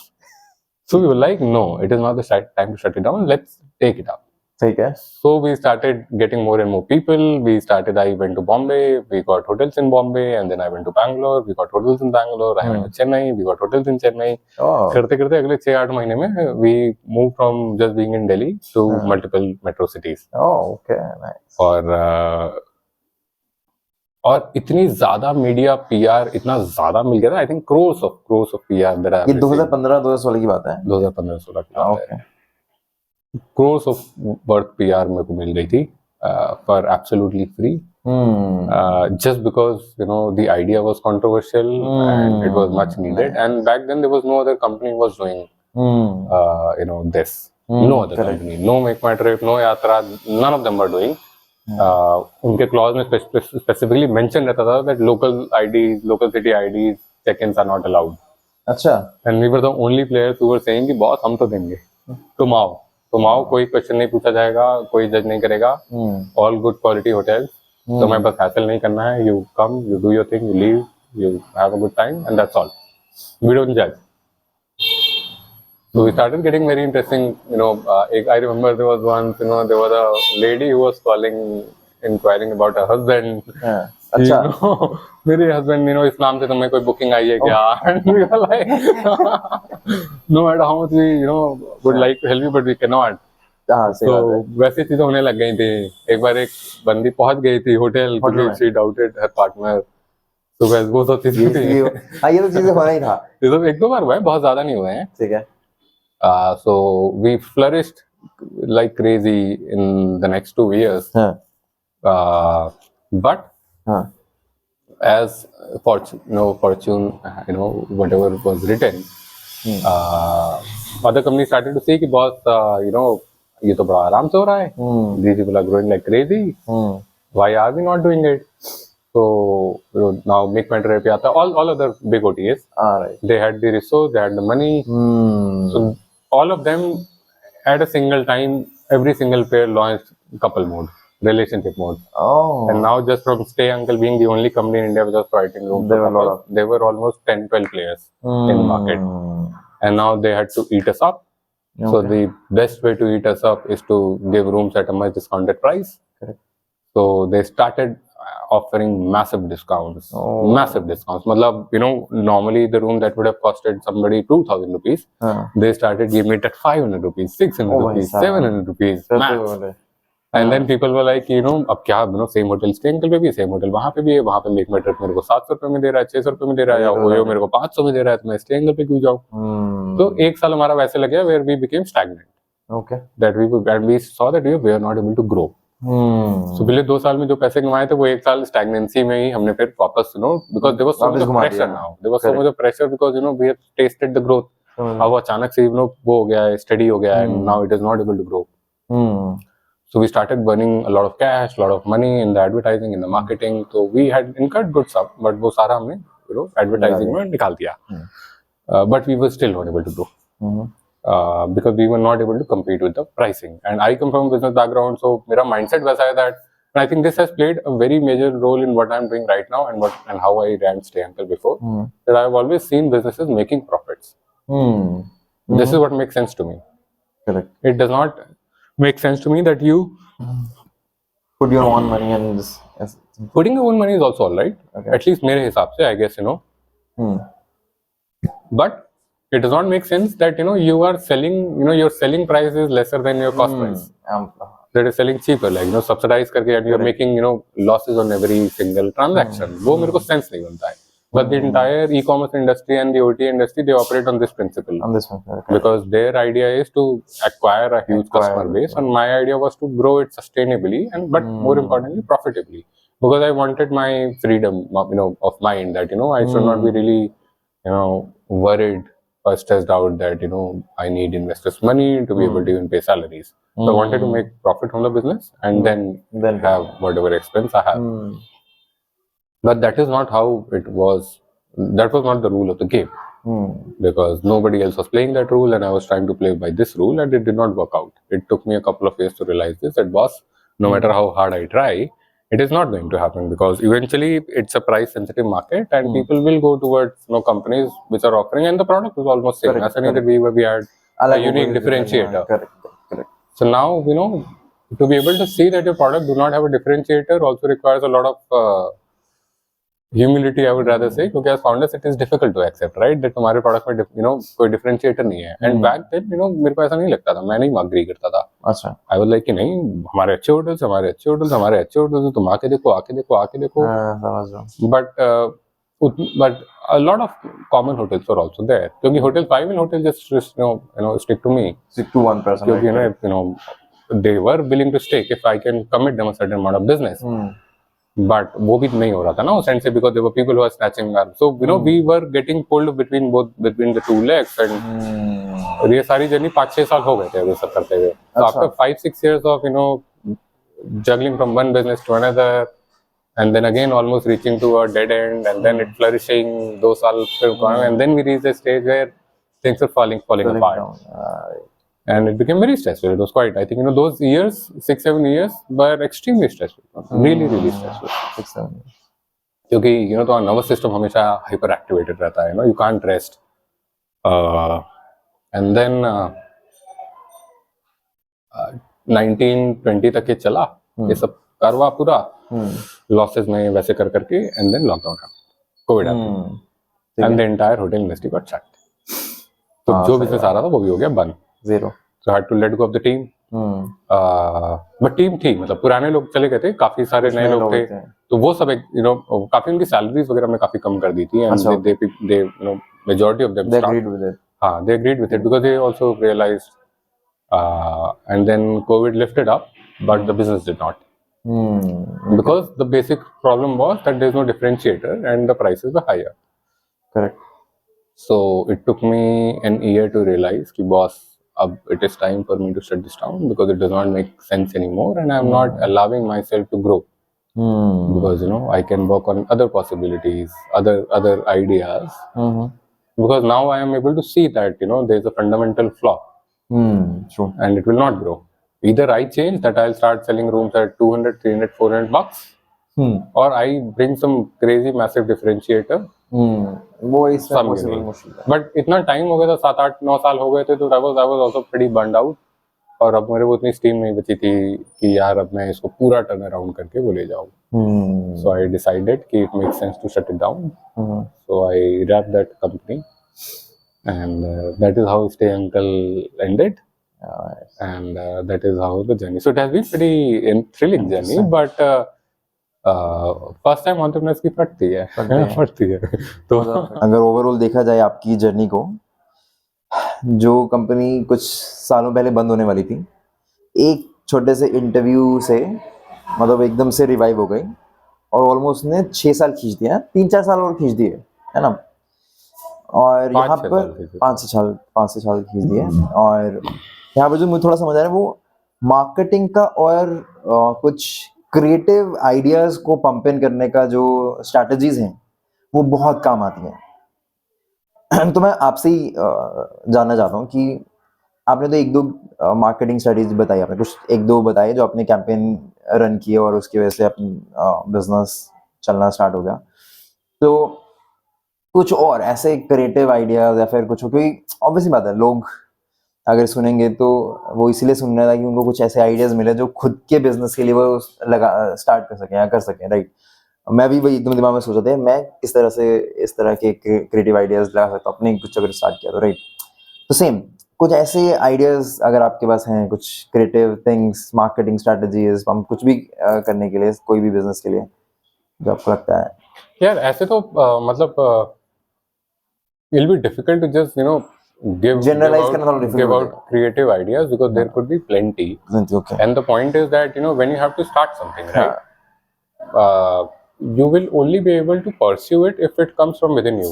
So we were like, no, it is not the time to shut it down. Let's take it up. Okay. So we started getting more and more people. I went to Bombay. We got hotels in Bombay, and then I went to Bangalore. We got hotels in Bangalore. I went to Chennai. We got hotels in Chennai. करते अगले 6-8 महीने में we moved from just being in Delhi to multiple metro cities. Oh, okay, nice. और इतनी ज्यादा media PR इतना ज्यादा मिल गया था, I think crores of PR that I, ये 2015-2016 की बात है, 2015-16 की बात है। क्रोर्स ऑफ वर्थ पीआर मेरे को मिल गई थी for absolutely free, just because the idea was controversial and it was much needed, and back then there was no other company was doing this, no other company, no Make My Trip, no Yatra, none of them were doing. उनके clause में specifically mention रहता था that local city IDs check-ins are not allowed. अच्छा. And we were the only players who were saying कि boss हम तो देंगे, तुम आओ, कोई क्वेश्चन नहीं पूछा जाएगा, कोई जज नहीं करेगा, all good quality hotels, तो मैं बस hassle नहीं करना है, you come, you do your thing, you leave, you have a good time, and that's all. We don't judge. So we started getting very interesting, I remember there was once, there was a lady who was inquiring about her husband. हाँ, कि, अच्छा मेरे husband इस नाम से तुम्हें कोई booking आई है क्या? And we were like, no matter how much we would like to help you, but we cannot. हाँ सही तो बात है वैसी चीजें होने लग गई थी. एक बार एक बंदी पहुंच गई थी होटल क्योंकि में। she doubted her partner. तो वैसे वो सब चीजें थी. हाँ ये तो चीजें होना ही था ये सब एक दो बार हुआ है, बहुत ज्यादा नहीं हुए हैं. ठीक है So we flourished like crazy in the next 2 years. हाँ But हाँ as fortune, whatever was written, other companies started to see कि बहुत, ये तो बड़ा आराम से हो रहा है. These people are growing like crazy. Why are we not doing it? So now Make My Trip पे आता है. All other big OTAs, alright they had the resource, they had the money. So all of them at a single time, every single player launched couple mode, relationship mode. oh And now just from Stay Uncle being the only company in India which was providing rooms, There were a lot there were almost 10-12 players in the market. And now they had to eat us up. So Okay. the best way to eat us up is to give rooms at a much discounted price. Correct. So they started offering massive discounts. Massive discounts. मतलब, normally the room that would have costed somebody 2,000 rupees, they started giving it at 500 rupees, 600 rupees, 700 rupees max. And then people were like, अब क्या, same hotel Stay Uncle पे भी, same hotel वहाँ पे भी है, वहाँ पे Make My Trip मेरे को 700 रुपए में दे रहा है, 600 रुपए में दे रहा है, या ओयो मेरे को 500 में दे रहा है, तो मैं Stay Uncle पे क्यों जाऊँ? तो एक साल हमारा वैसे लग गया where we became stagnant. Okay. And we saw that we were not able to grow. So पिछले 2 साल में जो पैसे कमाए थे वो एक साल stagnancy में ही हमने फिर वापस, because there was so much of pressure now. There was so much of pressure because we have tasted the growth. अब वो अचानक से वो हो गया है, steady हो गया है, and now it is not able to grow. So we started burning a lot of cash, a lot of money in the advertising, in the marketing. So we had incurred good sum, but वो सारा हमने advertising में निकाल दिया. But we were still not able to grow. Because we were not able to compete with the pricing. And I come from a business background, so मेरा mindset वैसा है that, and I think this has played a very major role in what I'm doing right now and how I ran Stay Uncle before. That I've always seen businesses making profits. This is what makes sense to me. Correct. It does not make sense to me that you put your own money and this. Yes. Putting your own money is also all right. Okay. At least मेरे हिसाब से, I guess, But it does not make sense that you are selling, your selling price is lesser than your cost price. That is selling cheaper, like subsidize करके, and you are making losses on every single transaction. वो मेरे को sense नहीं बनता है. But the entire e-commerce industry and the OTA industry, they operate on this principle. Okay. Because their idea is to acquire a huge customer base, and my idea was to grow it sustainably, but more importantly, profitably. Because I wanted my freedom, of mind, that I should not be really, worried or stressed out that I need investors' money to be able to even pay salaries. So I wanted to make profit from the business and then have whatever expense I have. But that is not how it was. That was not the rule of the game. Because nobody else was playing that rule, and I was trying to play by this rule, and it did not work out. It took me a couple of years to realize this, that boss, no matter how hard I try, it is not going to happen, because eventually it's a price sensitive market, and people will go towards companies which are offering, and the product is almost same. As we had a unique differentiator. Correct. So now, to be able to see that your product do not have a differentiator also requires a lot of humility, I would rather say, क्योंकि as founders it is difficult to accept, right, that तुम्हारे product में कोई differentiator नहीं है. And back then मेरे को ऐसा नहीं लगता था, मैं नहीं agree करता था. अच्छा. I was like कि नहीं, हमारे अच्छे hotels, तुम आके देखो. समझ रहा हूँ. But a lot of common hotels were also there. क्योंकि hotel 5 and hotel just stick to me. Stick to one person. क्योंकि they were willing to stake if I can commit them a certain amount of business. But वो भी नहीं हो रहा था ना उस end से, because there were people who were snatching our. So we were getting pulled between the two legs, and ये सारी जर्नी 5-6 साल हो गए थे ये सब करते हुए. So after 5-6 years of juggling from one business to another, and then again almost reaching to a dead end, and then it flourishing 2 साल फिर, and then we reached a stage where things are falling apart. and it became very stressful. It was quite, I think, you know, those years, 6-7 years were extremely stressful, really stressful. 6-7 क्योंकि you know, तो nervous system हमेशा hyper activated रहता है, you know, you can't rest. And then 1920 तक ये चला, ये सब करवा पूरा लॉसेस में वैसे कर करके, and then lockdown covid and the entire hotel industry got shut. तो जो बिजनेस आ रहा था वो भी हो गया बंद, zero. So had to let go off the team. But team थी, मतलब पुराने लोग चले गए थे, काफी सारे नए लोग थे, तो वो सब एक यू नो काफी उनकी सैलरीज वगैरह में काफी कम कर दी थी, and they you know majority of them they agreed with it. हाँ, they agreed with it because they also realized, and then COVID lifted up, but the business did not. Because the basic problem was that there's no differentiator and the prices were higher. Correct. So it took me an year to realize कि boss, it is time for me to shut this down because it does not make sense anymore, and I'm not allowing myself to grow. Because you know, I can work on other possibilities, other ideas. Because now I am able to see that, you know, there's a fundamental flaw. True. And it will not grow. Either I change that, I'll start selling rooms at 200, 300, 400 bucks, or I bring some crazy massive differentiator. वो इसमें possible मुश्किल है. But इतना time हो गया था, 7-8-9 साल हो गए थे, तो I was also pretty burned out. और अब मेरे को उतनी स्टीम नहीं बची थी कि यार अब मैं इसको पूरा टर्न अराउंड करके वो ले जाऊँ. So I decided कि it makes sense to shut it down. So I wrapped that company, and that is how Stay Uncle ended. And that is how the journey. So it has been pretty thrilling journey, but first time entrepreneurs की फटती है. तो अगर overall देखा जाए आपकी journey को, जो company कुछ सालों पहले बंद होने वाली थी, एक छोटे से इंटरव्यू से मतलब एकदम से रिवाइव हो गई, और ऑलमोस्ट ने 6 साल खींच दिया, 3-4 साल और खींच दिए, है ना. और यहाँ पर 5 साल खींच दिए. और यहाँ पर जो मुझे थोड़ा समझ आ रहा है वो मार्केटिंग का और कुछ क्रिएटिव आइडियाज को पंप इन करने का जो स्ट्रैटेजीज हैं वो बहुत काम आती हैं. तो मैं आपसे ही जानना चाहता हूँ कि आपने तो 1-2 मार्केटिंग स्ट्रैटेजी बताई, आपने कुछ 1-2 बताए जो आपने कैंपेन रन किए और उसकी वजह से अपनी बिजनेस चलना स्टार्ट हो गया. तो कुछ और ऐसे क्रिएटिव आइडियाज या फिर कुछ, क्योंकि ऑब्वियसली बात है लोग अगर सुनेंगे तो वो इसीलिए सुनने लगा कि उनको कुछ ऐसे आइडियाज मिले जो खुद के बिजनेस के लिए वो स्टार्ट कर सकें या कर सकें, राइट. मैं भी वही एकदम दिमाग में सोचा था मैं इस तरह के क्रिएटिव आइडियाज लगा सकता हूँ अपने कुछ अगर स्टार्ट किया तो, राइट. तो सेम कुछ ऐसे आइडियाज अगर आपके पास हैं, कुछ क्रिएटिव थिंग्स, मार्केटिंग स्ट्रैटेजीज, हम कुछ भी करने के लिए, कोई भी बिजनेस के लिए जो आपको लगता है. यार ऐसे तो मतलब it'll be difficult to just, you know, give out creative ideas because there could be plenty. Okay. And the point is that, you know, when you have to start something, right, you will only be able to pursue it if it comes from within you.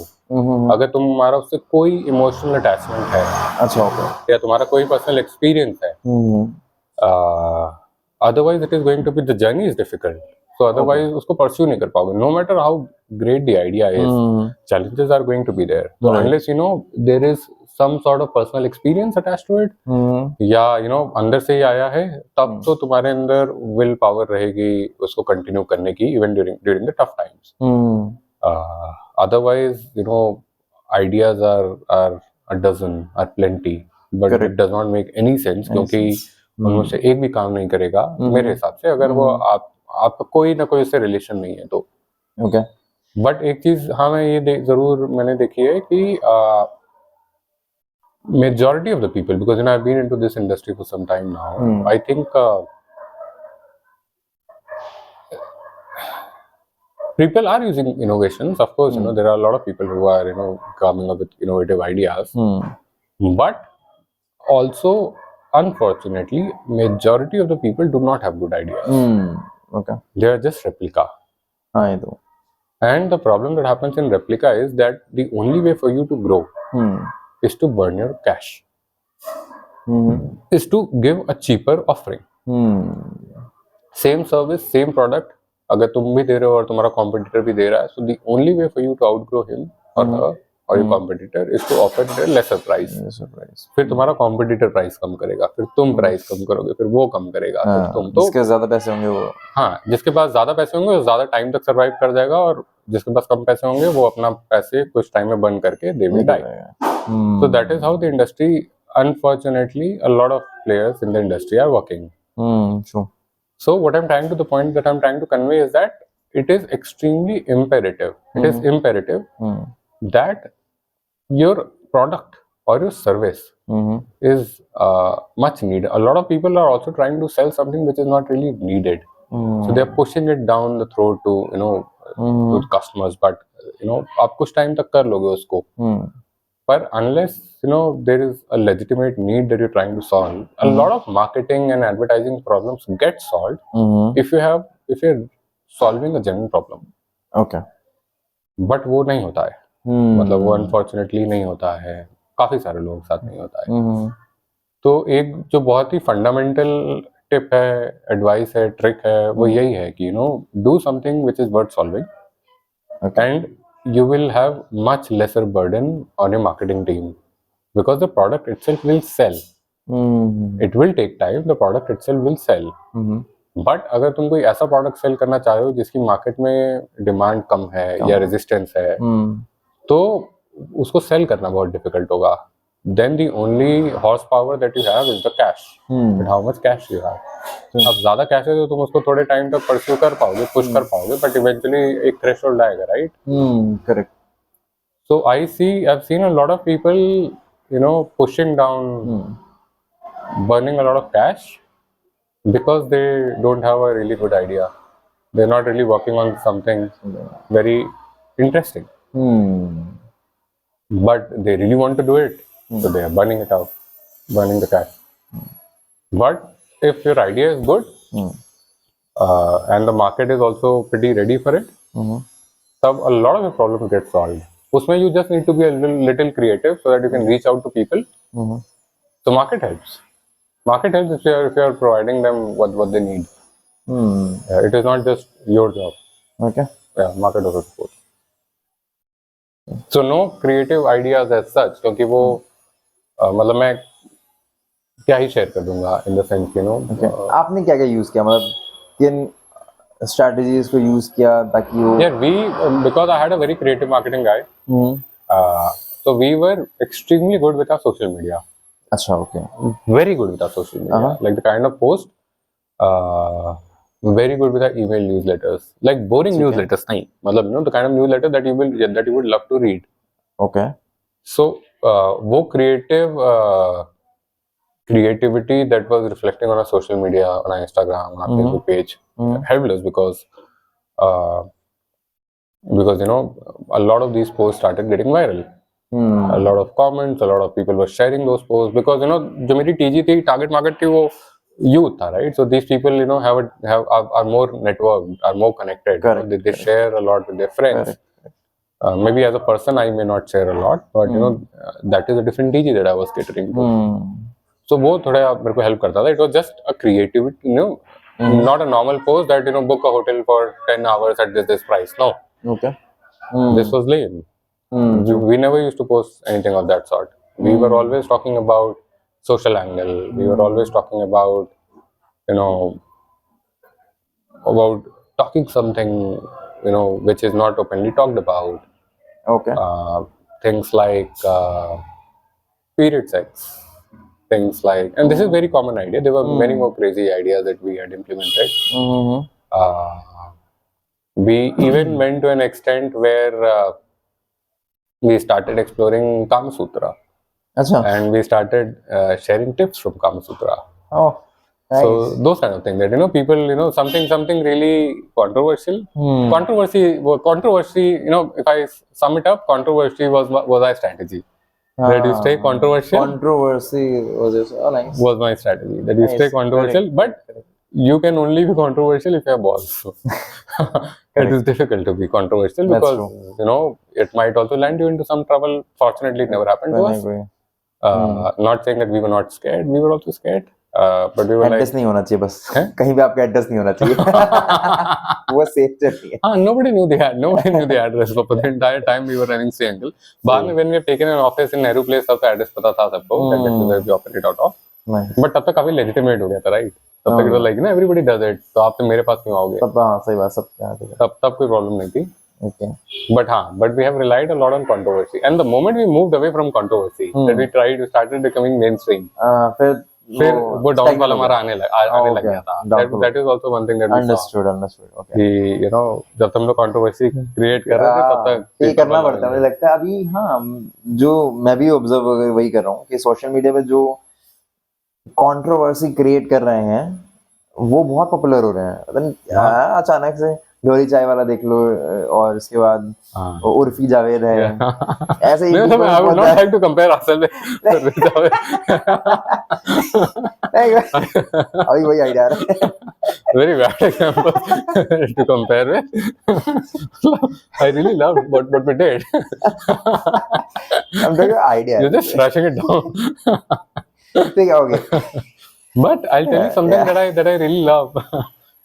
अगर तुम्हारा उससे कोई emotional attachment है, अच्छा, okay, या तुम्हारा कोई personal experience है, otherwise it is going to be, the journey is difficult. So otherwise उसको pursue नहीं कर पाओगे. No matter how great the idea is, challenges are going to be there. So unless you know there is some sort of personal experience attached to it, या you know अंदर से ही आया है, तब तो तुम्हारे अंदर will power रहेगी उसको continue करने की even during the tough times. Otherwise you know ideas are a dozen, are plenty, but it does not make any sense क्योंकि उनमें से एक भी काम नहीं करेगा मेरे हिसाब से, अगर वो आपका कोई ना कोई उससे रिलेशन नहीं है तो. ओके. बट एक चीज हाँ मैं ये जरूर मैंने देखी है कि majority of the people, because you know I've been into this industry for some time now, I think people are using innovations. Of course, you know there are a lot of people who are, you know, coming up with innovative ideas, but also unfortunately majority of the people do not have good ideas. Okay. They are just replica. I know. And the problem that happens in replica is that the only way for you to grow is to burn your cash, is to give a cheaper offering. Same service, same product, अगर तुम भी दे रहे हो और तुम्हारा competitor भी दे रहा है, so the only way for you to outgrow him or her or your competitor is to offer it at a lesser price. फिर तुम्हारा competitor price कम करेगा, फिर तुम price कम करोगे, फिर वो कम करेगा, फिर तुम तो जिसके ज्यादा पैसे होंगे वो हाँ जिसके पास ज्यादा पैसे होंगे वो ज्यादा टाइम तक सरवाइव कर जाएगा और जिसके पास कम पैसे होंगे वो अपना पैसे कुछ टाइम में बंद करके they will die. So that is how the industry, unfortunately, a lot of players in the industry are working. True. So what I'm trying to the point that I'm trying to convey is that it is extremely imperative. It is imperative that your product or your service is much needed. A lot of people are also trying to sell something which is not really needed. So they're pushing it down the throat to to the customers. But आप कुछ time तक कर लोगे उसको. But unless there is a legitimate need that you're trying to solve, a lot of marketing and advertising problems get solved if you're solving a genuine problem. Okay. But वो नहीं होता है. मतलब वो unfortunately नहीं होता है. काफी सारे लोगों के साथ नहीं होता है. तो एक जो बहुत ही फंडामेंटल टिप है, एडवाइस है, ट्रिक है, वो यही है कि do something which is worth solving. Okay. And you will have much lesser burden on your marketing team because the product itself will sell. It will take time, the product itself will sell. But अगर तुम कोई ऐसा product cell करना चाह रहे हो जिसकी market में डिमांड कम है या रेजिस्टेंस है, तो उसको सेल करना बहुत डिफिकल्ट होगा. Then the only horsepower that you have is the cash. But how much cash you have? अब ज्यादा कैश है तो तुम उसको थोड़े टाइम तक परस्यू कर पाओगे, पुश कर पाओगे, बट इवेंचुअली एक थ्रेशोल्ड आएगा, right? Correct. So I've seen a lot of people, pushing down, burning a lot of cash because they don't have a really good idea. They're not really working on something very interesting. But they really want to do it, so they are burning it out, burning the cash. But if your idea is good and the market is also pretty ready for it, तब a lot of the problems get solved. उसमें you just need to be a little creative so that you can reach out to people. So market helps. Market helps if you are providing them what they need. It is not just your job. Okay. Yeah, market also supports. So no creative ideas as such, क्योंकि वो मतलब मैं क्या ही share कर दूंगा in the sense Okay. आपने क्या क्या यूज किया, मतलब किन स्ट्रेटजीज को यूज किया ताकि वो Yeah, because I had a very creative marketing guy, so we were extremely good with our social media. अच्छा, okay. Very good with our social media. Like the kind of post, very good with our email newsletters. Like boring newsletters नहीं, मतलब the kind of newsletter that you would love to read. Okay. So वो creativity that was reflecting on our social media, on our Instagram, on our Facebook page, helped us because a lot of these posts started getting viral. A lot of comments, a lot of people were sharing those posts because जो मेरी TG थी, target market थी, वो youth था, right? So these people are more networked, are more connected. They share a lot with their friends. Maybe as a person I may not share a lot, but that is a different TG that I was catering to. So वो थोड़ा मेरे को help करता था. It was just a creativity, not a normal post that book a hotel for 10 hours at this price. No. Okay. This was lame. We never used to post anything of that sort. We were always talking about social angle. We were always talking about about talking something which is not openly talked about. Okay. Things like period sex. Things like, and this is a very common idea. There were many more crazy ideas that we had implemented. We even went to an extent where we started exploring Kama Sutra. Achha. And we started sharing tips from Kama Sutra. Oh, nice. So those kind of things that people something really controversial. Controversy. If I sum it up, controversy was our strategy. That you stay controversial. Controversy was nice. Was my strategy. That you stay controversial, but you can only be controversial if you have balls. So it is difficult to be controversial because it might also land you into some trouble. Fortunately, it never happened to us. Not saying that we were not scared. We were also scared. but we were like, address नहीं होना चाहिए बस हैं? कहीं भी आपका address नहीं होना चाहिए वो सेफ जर्नी है nobody knew the address for the entire time we were running Stay Uncle. बाद में when we have taken an office in Nehru Place, सबका एड्रेस पता था सबको, that this is where we operate out of. Nice. But तब तक काफी legitimate हो गया था, right? तब तक it was like, everybody does it, तो आप तो मेरे पास क्यों आओगे? तब हाँ सही बात सब क्या तब कोई प्रॉब्लम नहीं थी. Okay But we have relied a lot on controversy. And the moment we moved away from controversy, that we started becoming mainstream. फिर वो डाउनफॉल हमारा आने लग गया था. That is also one thing that we understood saw. कि जब तुम लोग कंट्रोवर्सी क्रिएट कर रहे थे तब तक ये करना पड़ता है मुझे लगता है अभी हाँ जो मैं भी ऑब्जर्व वही कर रहा हूँ कि सोशल मीडिया पे जो कंट्रोवर्सी क्रिएट कर रहे हैं वो बहुत पॉपुलर हो रहे हैं पता नहीं अचानक से डोली चाय वाला देख लो और उसके बाद उर्फी जावेद है ऐसे ही I would not like to compare ourselves with Jaवेद. अभी वही आइडिया आ रहा है Very bad example to compare with. I really loved what we did. I'm talking idea. You're just rushing it down. ठीक है okay But I'll tell you something that I really love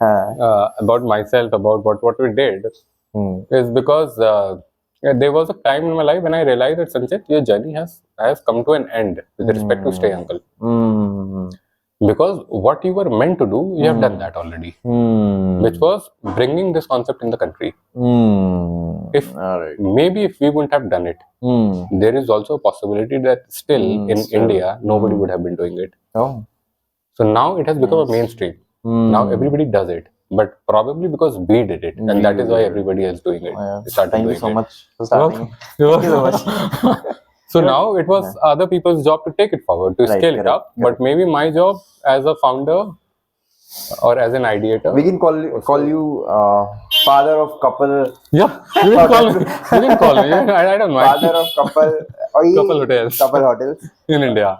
about myself, about what we did, is because there was a time in my life when I realized that Sanchit, your journey has come to an end with respect to Stay Uncle. Because what you were meant to do, you have done that already, which was bringing this concept in the country. Maybe if we wouldn't have done it, there is also a possibility that still in India nobody would have been doing it. So now it has become a mainstream. Now everybody does it, but probably because we did it, and that is why everybody else doing it. Thank you so much for starting. Thank you so much. So now it was other people's job to take it forward, to scale it up. But maybe my job as a founder or as an ideator. We can call you father of couple. Yeah, you can call me. I don't mind. Father of couple. और ये couple hotels in India.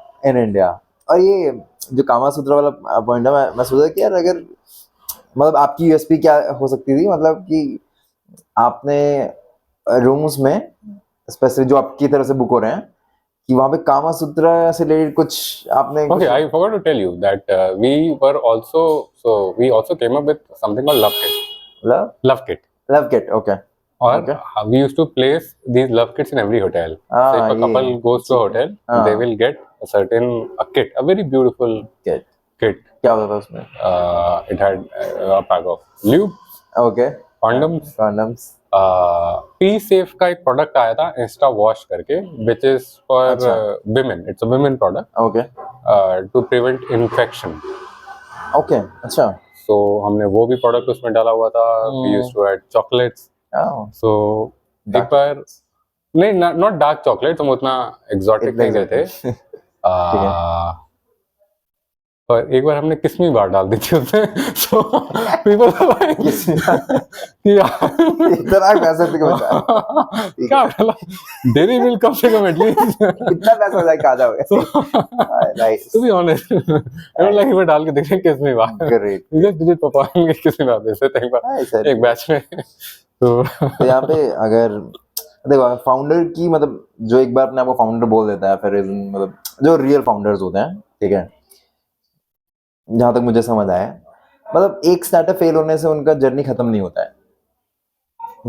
और ये जो कामा सूत्र वाला point है मैं सोचा कि यार अगर मतलब आपकी यूएसपी क्या हो सकती थी मतलब कि आपने रूम्स में स्पेसिफिक जो आपकी तरफ से बुक हो रहे हैं कि वहाँ पे कामा सूत्र से रिलेटेड कुछ आपने Okay, I forgot to tell you that we also came up with something called Love Kit. Okay. Or we used to place these love kits in every hotel. So if a couple goes to a hotel, they will get a kit, a very beautiful kit. क्या होता था उसमें? It had a pack of lube, condoms. P-Safe का एक product आया था Insta wash करके, which is for women. It's a women product. To prevent infection. अच्छा. So हमने वो भी प्रोडक्ट उसमें डाला हुआ था. We used to add chocolates. So एक बार नहीं नॉट डार्क चॉकलेट हम उतना एग्जॉटिक नहीं गए थे पर एक बार हमने किस्मी बार डाल दी थी उसमें so people इतना पैसा से क्या डाला डेरी मिल्क कम से कम एटलीस्ट कितना पैसा हो जाए खा जाओगे nice to be honest I like वो डाल के देखें किस्मी बार ग्रेट मुझे परफॉर्म के किस्मी बार जैसे एक बैच में तो यहाँ पे अगर देखो फाउंडर की मतलब जो एक बार अपने आपको फाउंडर बोल देता है फिर मतलब जो रियल फाउंडर्स होते हैं ठीक है जहां तक मुझे समझ आया मतलब एक स्टार्टअप फेल होने से उनका जर्नी खत्म नहीं होता है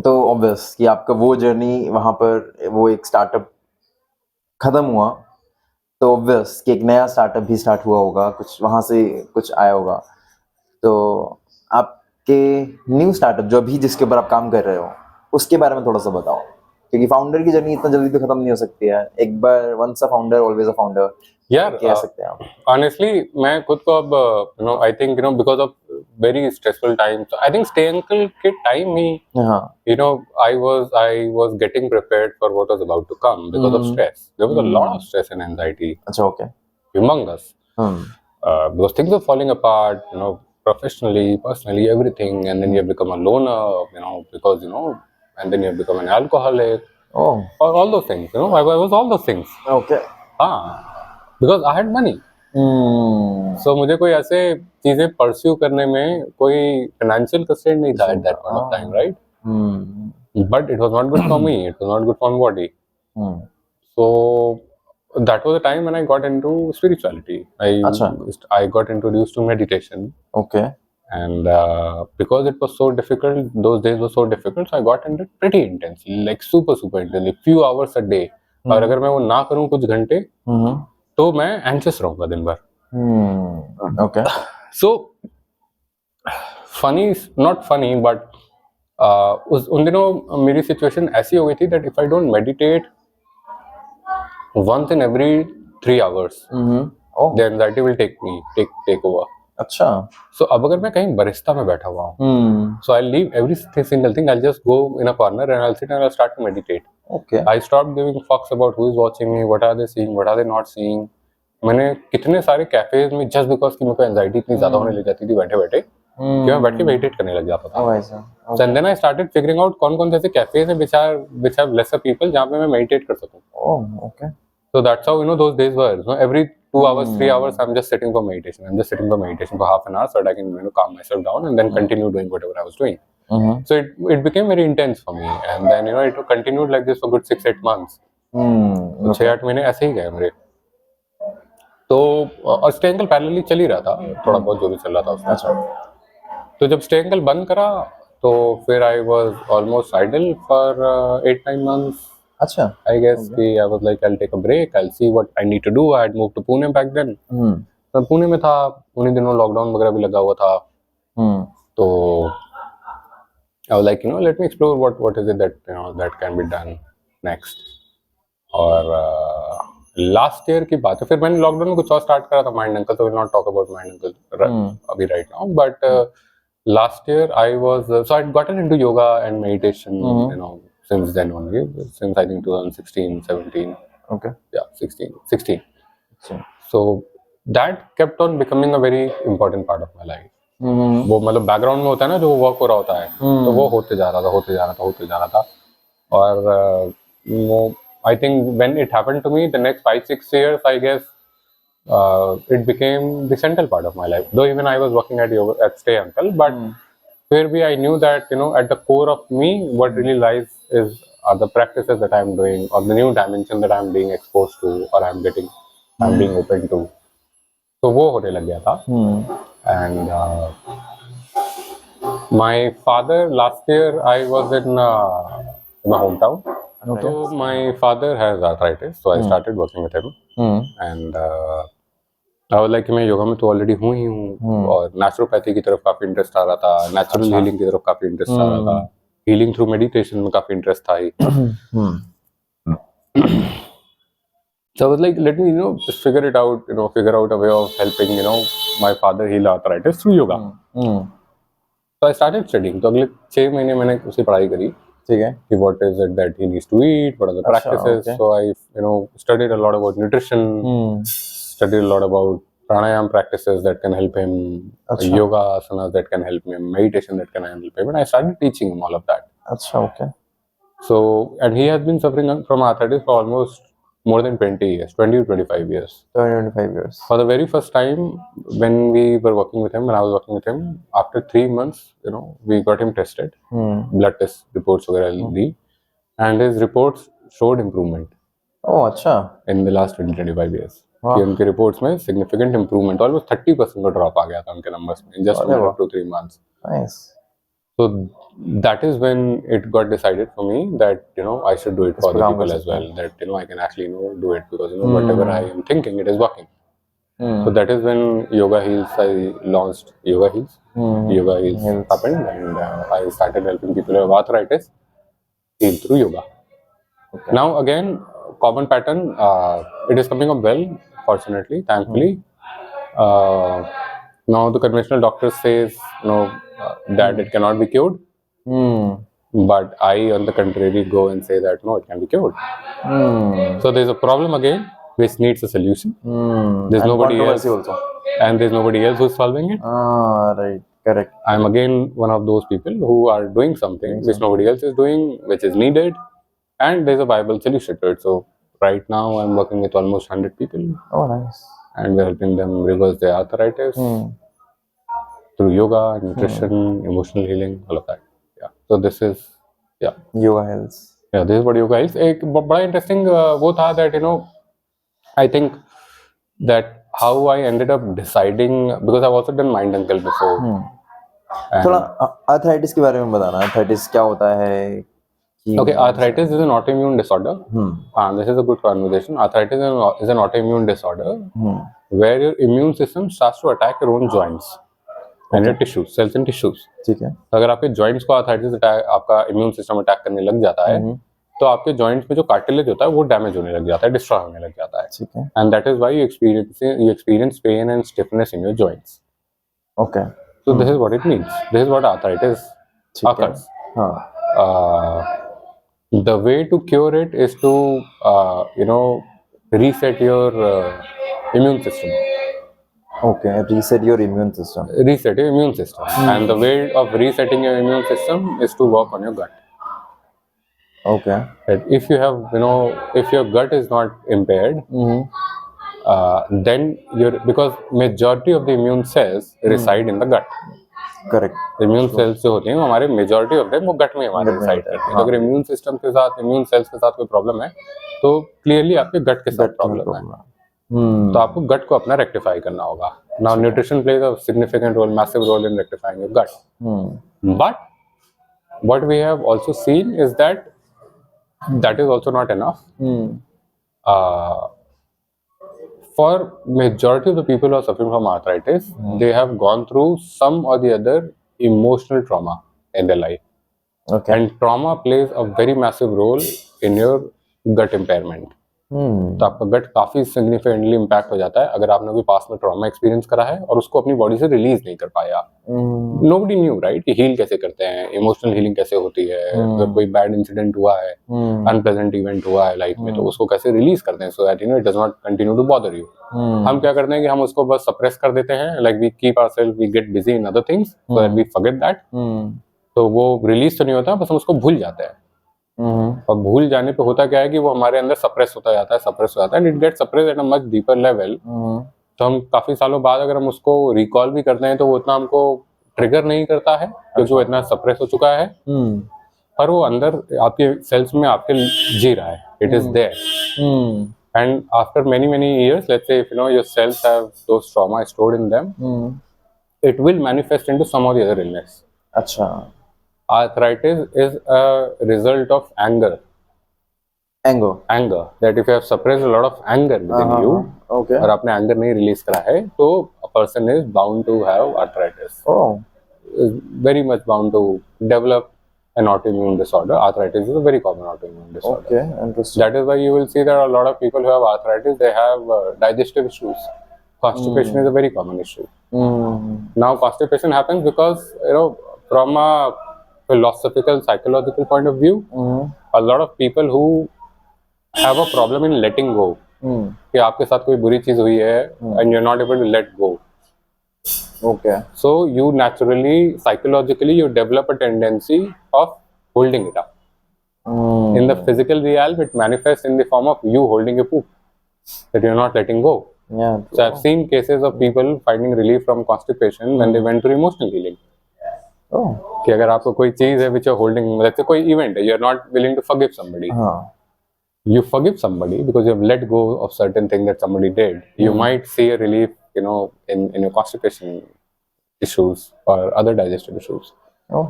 तो ऑब्वियस कि आपका वो जर्नी वहां पर वो एक स्टार्टअप खत्म हुआ तो ऑब्वियस कि एक नया स्टार्टअप भी स्टार्ट हुआ होगा कुछ वहां से कुछ आया होगा तो आपके न्यू स्टार्टअप जो अभी जिसके ऊपर आप काम कर रहे हो उसके बारे में थोड़ा सा बताओ क्योंकि फाउंडर की जर्नी इतना जल्दी तो खत्म नहीं हो सकती है एक बार once a founder always a founder यार कह सकते हैं आप ऑनेस्टली मैं खुद को अब I think because of very stressful times I think Stay Uncle के टाइम ही I was getting prepared for what was about to come because of stress there was a lot of stress and anxiety अच्छा okay humongous because things are falling apart professionally, personally, everything, and then you have become a loner, because and then you have become an alcoholic. Oh, all those things. I was all those things. Okay. Because I had money. So मुझे कोई ऐसे चीजें pursue करने में कोई financial constraint नहीं था at that point of time, right? But it was not good for me. It was not good for my body. So that was the time when I got into spirituality. Acha. I got introduced to meditation, Okay. and because it was so difficult, those days were so difficult, so I got into it pretty intensely, like super intensely, few hours a day. और अगर मैं वो ना करूँ कुछ घंटे, तो मैं anxious रहूँगा दिन भर. Okay. So funny, not funny, but उन दिनों मेरी सिचुएशन ऐसी हो गई थी that if I don't meditate once in every 3 hours, Oh. the anxiety will take over. अच्छा. So अब अगर मैं कहीं बरिस्ता में बैठा हुआ हूँ, so I'll leave every single thing. I'll just go in a corner and I'll sit and I'll start to meditate. Okay. I stopped giving fucks about who is watching me, what are they seeing, what are they not seeing. मैंने कितने सारे cafes में just because कि मेरे को anxiety इतनी ज़्यादा होने लग जाती थी बैठे बैठे कि मैं बैठ के मेडिटेट करने लग जाता था. Oh, ऐसा. So and then I started figuring out कौन से ऐसे कैफेज हैं which have lesser people जहाँ पे मैं मेडिटेट कर सकूँ. Oh, okay. So that's how those days were. So every 2 hours, 3 hours, I'm just sitting for meditation. I'm just sitting for meditation for half an hour so that I can calm myself down and then continue doing whatever I was doing. So it became very intense for me, and then it continued like this for good 6-8 months. तो 6-8 महीने ऐसे ही गए मेरे. तो और stay uncle parallelly चल ही रहा था, थोड़ा बहुत जो भी चल रहा था उसमें. अच्छा. तो जब स्टे अंकल बंद करा तो फिर I was almost idle for 8-9 months. अच्छा. I guess I was like, I'll take a break. I'll see what I need to do. I had moved to Pune back then. तो पुणे में था, उन्हीं दिनों लॉकडाउन वगैरह भी लगा हुआ था. तो I was like, let me explore what is it that that can be done next. और लास्ट ईयर की बात है, फिर मैंने लॉकडाउन में कुछ और स्टार्ट करा था, माइंड अंकल. तो will not talk about Mind Uncle अभी right now, but last year I was so I'd gotten into yoga and meditation since then only, since I think 2016 17. Okay. Yeah, 16. So that kept on becoming a very important part of my life. वो मतलब background में होता है ना, जो work हो रहा होता है, तो वो होते जा रहा था. और वो I think when it happened to me, the next 5-6 years, I guess it became the central part of my life. Though even I was working at Stay Uncle, but where I knew that at the core of me, what really lies are the practices that I'm doing, or the new dimension that I'm being exposed to, or I'm being open to. So वो होने लग गया था. And my father, last year I was in my hometown. Okay. So my father has arthritis, so I started working with him. And I was like, मैं योगा में तो already हूँ ही हूँ, और नेचुरोपैथी की तरफ काफी इंटरेस्ट आ रहा था, नेचुरल हीलिंग की तरफ काफी इंटरेस्ट आ रहा था, हीलिंग थ्रू मेडिटेशन में काफी इंटरेस्ट था ही. So I was like, let me just figure out a way of helping my father heal arthritis through yoga. So I started studying. तो अगले 6 महीने मैंने उसी पढ़ाई करी. ठीक है. कि what is it that he needs to eat, what are the practices. Okay. So I studied a lot about nutrition, studied a lot about pranayama practices that can help him, yoga asanas that can help him, meditation that can help him, and I started teaching him all of that. अच्छा. Okay. So, and he has been suffering from arthritis for almost more than 20 years, 20 to 25 years. 25 years. For the very first time, when we were working with him, when I was working with him, after 3 months, we got him tested, blood test reports वगैरह दी, and his reports showed improvement. Oh, अच्छा. In the last 20-25 years. कि उनके reports में significant improvement, almost 30% का drop आ गया था उनके numbers में, in just 2-3 months. Nice. So that is when it got decided for me that I should do it for other people as well. That I can actually do it, because whatever I am thinking, it is working. So that is when Yoga Heals, I launched Yoga Heals. Yoga Heals happened, and I started helping people who have arthritis heal through yoga. Okay. Now again, common pattern. It is coming up well, fortunately, thankfully. Now the conventional doctor says that it cannot be cured. But I, on the contrary, go and say that no, it can be cured. So there's a problem again, which needs a solution. There's and nobody else, also. And there's nobody else who's solving it. Right, correct. I'm again one of those people who are doing something which nobody else is doing, which is needed, and there's a viable solution to it. So right now, I'm working with almost 100 people. Oh, nice. And we're helping them reverse their arthritis through yoga, nutrition, emotional healing, all of that. Yeah. So this is Yoga Heals. Yeah, this is what yoga is. एक बड़ा interesting वो था that I think that how I ended up deciding, because I've also done mind angle before. And- थोड़ा arthritis के बारे में बताना, arthritis क्या होता है कि Okay, arthritis is an autoimmune disorder. This is a good conversation. Arthritis is an autoimmune disorder where your immune system starts to attack your own joints and your tissues, cells and tissues. ठीक है. तो अगर आपके joints को arthritis attack, आपका immune system attack करने लग जाता है, तो आपके joints में जो cartilage होता है वो डैमेज होने लग जाता है, डिस्ट्रॉय होने लग जाता है. ठीक है. And that is why you experience pain and stiffness in your joints. Okay. So this is what it means. This is what arthritis occurs. The way to cure it is to reset your immune system. Okay, reset your immune system. Reset your immune system. And the way of resetting your immune system is to work on your gut. Okay. If you have, if your gut is not impaired, then because majority of the immune cells reside in the gut. Correct. Immune cells जो होते हैं हमारे majority of them वो गट में हमारे reside करते हैं. तो अगर इम्यून सिस्टम के साथ, इम्यून सेल्स के साथ कोई प्रॉब्लम है तो क्लियरली आपके गट के साथ प्रॉब्लम है. तो आपको गट को अपना रेक्टिफाई करना होगा. Now nutrition plays a significant role, massive role in rectifying your gut. But what we have also seen is that is also not enough. For majority of the people who are suffering from arthritis, they have gone through some or the other emotional trauma in their life. Okay. And trauma plays a very massive role in your gut impairment. तो आपका गट काफी significantly impact हो जाता है अगर आपने कोई पास में ट्रॉमा एक्सपीरियंस करा है और उसको अपनी बॉडी से रिलीज नहीं कर पाया. नोबडी न्यू राइट कि हील कैसे करते हैं, इमोशनल हीलिंग कैसे होती है, अगर कोई बैड इंसिडेंट हुआ है, अनप्लेजेंट इवेंट हुआ है लाइफ में, तो उसको कैसे रिलीज करते हैं so that it does not continue to bother you. हम क्या करते हैं कि हम उसको बस सप्रेस कर देते हैं, like we keep ourselves, we get busy in other things so that we forget that. तो वो रिलीज तो नहीं होता, बस हम उसको भूल जाते हैं. और भूल जाने पे होता क्या है कि वो हमारे अंदर सप्रेस होता जाता है and it get suppress at a much deeper level. तो हम काफी सालों बाद अगर हम उसको रिकॉल भी करते हैं तो वो इतना हमको ट्रिगर नहीं करता है क्योंकि वो इतना सप्रेस हो चुका है. पर वो अंदर आपके सेल्स में आपके जी रहा है, it is there. And after many years, let's say if your cells have those trauma stored in them, it will manifest into some or the other illness. अच्छा. Arthritis is a result of anger. Anger. That if you have suppressed a lot of anger within you, okay, और आपने anger नहीं release करा है, तो a person is bound to have arthritis. Is very much bound to develop an autoimmune disorder. Arthritis is a very common autoimmune disorder. Okay, interesting. That is why you will see that a lot of people who have arthritis, they have digestive issues. Constipation is a very common issue. Now constipation happens because from a philosophical, psychological point of view, a lot of people who have a problem in letting go. कि आपके साथ कोई बुरी चीज हुई है and you're not able to let go. Okay. So you naturally, psychologically, you develop a tendency of holding it up. In the physical realm, it manifests in the form of you holding your poop that you're not letting go. Yeah. So I've seen cases of people finding relief from constipation when they went through emotional healing. कि अगर आपको कोई चीज है which you're holding, let's say कोई event है, you're not willing to forgive somebody. You forgive somebody because you have let go of certain thing that somebody did. You might see a relief, in your constipation issues or other digestive issues.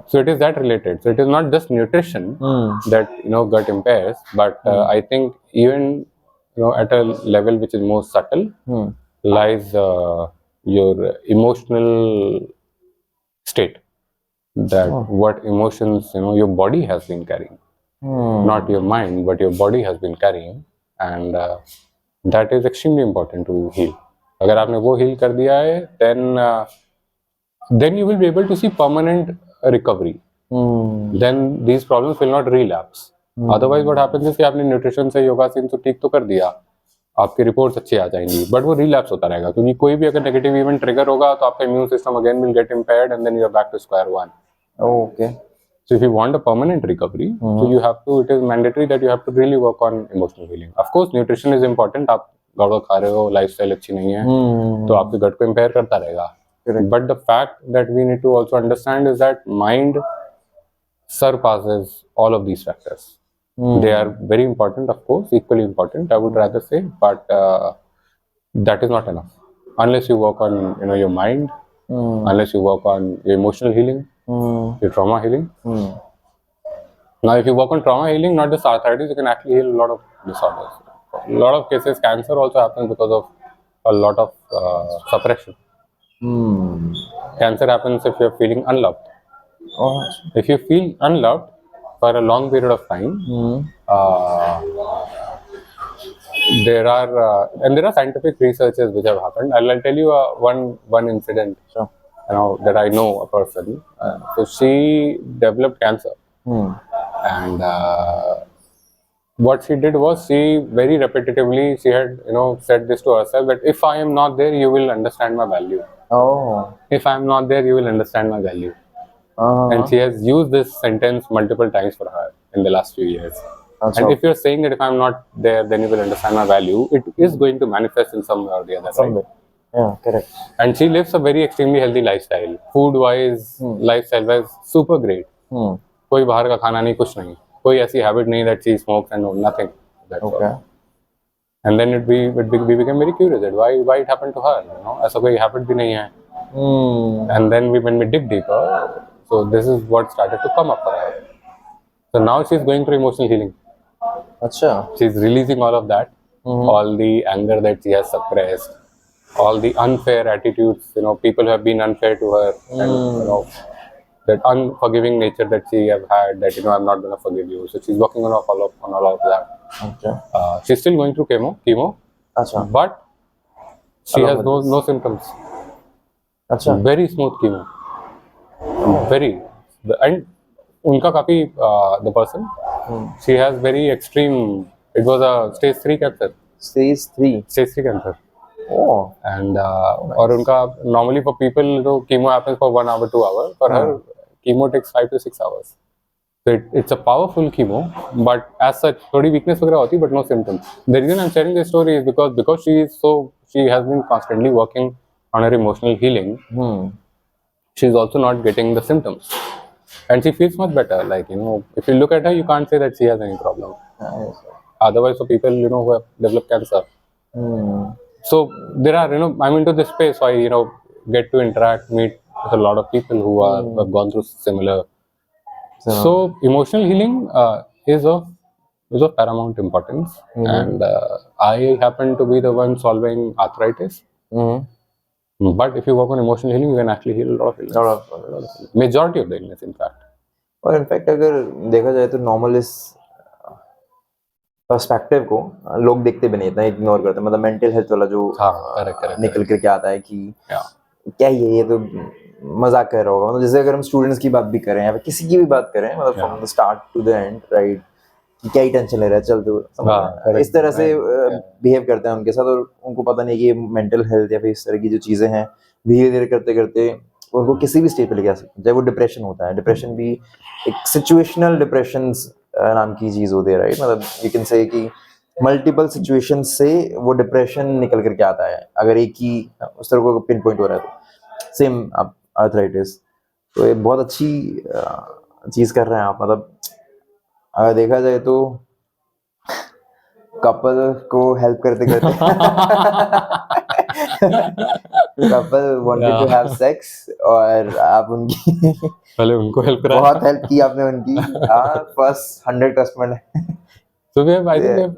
So it is that related. So it is not just nutrition that gut impairs, but I think even at a level which is more subtle lies your emotional state. That what emotions your body has been carrying, not your mind, but your body has been carrying, and that is extremely important to heal. अगर आपने वो heal कर दिया है, then you will be able to see permanent recovery. Then these problems will not relapse. Otherwise what happens is कि आपने nutrition से योगा से इनको ठीक तो कर दिया, आपकी रिपोर्ट्स अच्छी आ जाएंगी, बट वो रिलैप्स होता रहेगा क्योंकि कोई भी अगर नेगेटिव इवेंट ट्रिगर होगा तो आपका immune system again will get impaired and then you are back to square one. Okay. So if you want a permanent recovery, so you have to, it is mandatory that you have to really work on emotional healing. Of course, nutrition is important. आप गड़बड़ खा रहे हो, lifestyle अच्छी नहीं है, तो आपके गट को इम्पेयर करता रहेगा. But the fact that we need to also understand is that mind surpasses all of these factors. They are very important, of course, equally important, I would rather say, but that is not enough. Unless you work on, your mind, unless you work on your emotional healing, your trauma healing. Now, if you work on trauma healing, not just arthritis, you can actually heal a lot of disorders. A lot of cases, cancer also happens because of a lot of suppression. Cancer happens if you're feeling unloved. Oh, If you feel unloved for a long period of time, there are scientific researches which have happened. I'll tell you one incident. sure. That I know a person. So she developed cancer, and what she did was she very repetitively she had said this to herself that if I am not there, you will understand my value. Oh. If I am not there, you will understand my value. And she has used this sentence multiple times for her in the last few years. And if you're saying that if I'm not there, then you will understand my value, it is going to manifest in some way or the other. Right? Yeah, correct. And she lives a very extremely healthy lifestyle. Food-wise, lifestyle-wise, super great. कोई बाहर का खाना नहीं, कुछ नहीं. कोई ऐसी habit नहीं that she smokes and nothing. That's all. And then we became very curious that why it happened to her. ऐसा कोई habit भी नहीं है. And then when we dig deeper, so this is what started to come up for her. So now she's going through emotional healing. Achha. She's releasing all of that, all the anger that she has suppressed, all the unfair attitudes, people who have been unfair to her, and that unforgiving nature that she have had, that I'm not going to forgive you. So she's working on all of that. Okay. She's still going through chemo, Achha. but she has no symptoms. Achha. Very smooth chemo. Very. And unka kafi, the person, she has very extreme, it was a stage 3 cancer. Stage 3 cancer. Oh. And और उनका normally for people chemo happens for 1 hour 2 hours. For her chemo takes 5 to 6 hours. So it's a powerful chemo, but as such थोड़ी weakness वगैरह होती, but no symptoms. The reason I'm sharing this story is because she has been constantly working on her emotional healing. She's also not getting the symptoms, and she feels much better. Like if you look at her, you can't say that she has any problem. Otherwise, for people who have developed cancer. So there are I'm into this space, so I get to meet with a lot of people who have gone through similar. So emotional healing is of paramount importance, and I happen to be the one solving arthritis. But if you work on emotional healing, you can actually heal a lot of illness. Majority of the illness, in fact. और in fact अगर देखा जाए तो normal इस perspective को लोग देखते भी नहीं, इतना इग्नोर करते हैं. मतलब मेंटल हेल्थ वाला जो निकल करके आता है कि क्या ये तो मजाक कर रहा होगा. मतलब जैसे अगर हम स्टूडेंट्स की बात भी करें या फिर किसी की भी बात करें, मतलब from the start to the end, right, कि क्या ही टेंशन ले रहा है, चल तो इस तरह से बिहेव करते हैं उनके साथ. और उनको पता नहीं कि मेंटल हेल्थ या फिर इस तरह की जो चीज़ें हैं धीरे धीरे करते करते उनको किसी भी स्टेज पे लेके आ सकते हैं. चाहे वो डिप्रेशन होता है, डिप्रेशन भी एक सिचुएशनल डिप्रेशन नाम की चीज़ होती है, राइट. मतलब यू कैन से कि मल्टीपल सिचुएशन से वो डिप्रेशन निकल करके आता है. अगर एक ही उस तरह को पिन पॉइंट हो रहा है तो सेम आर्थराइटिस. तो ये बहुत अच्छी चीज़ कर रहे हैं आप. मतलब अगर देखा जाए तो कपल को हेल्प करते करते couple wanted to have sex और आप उनकी पहले उनको हेल्प करा, बहुत हेल्प की आपने उनकी. First 100 customer. So we have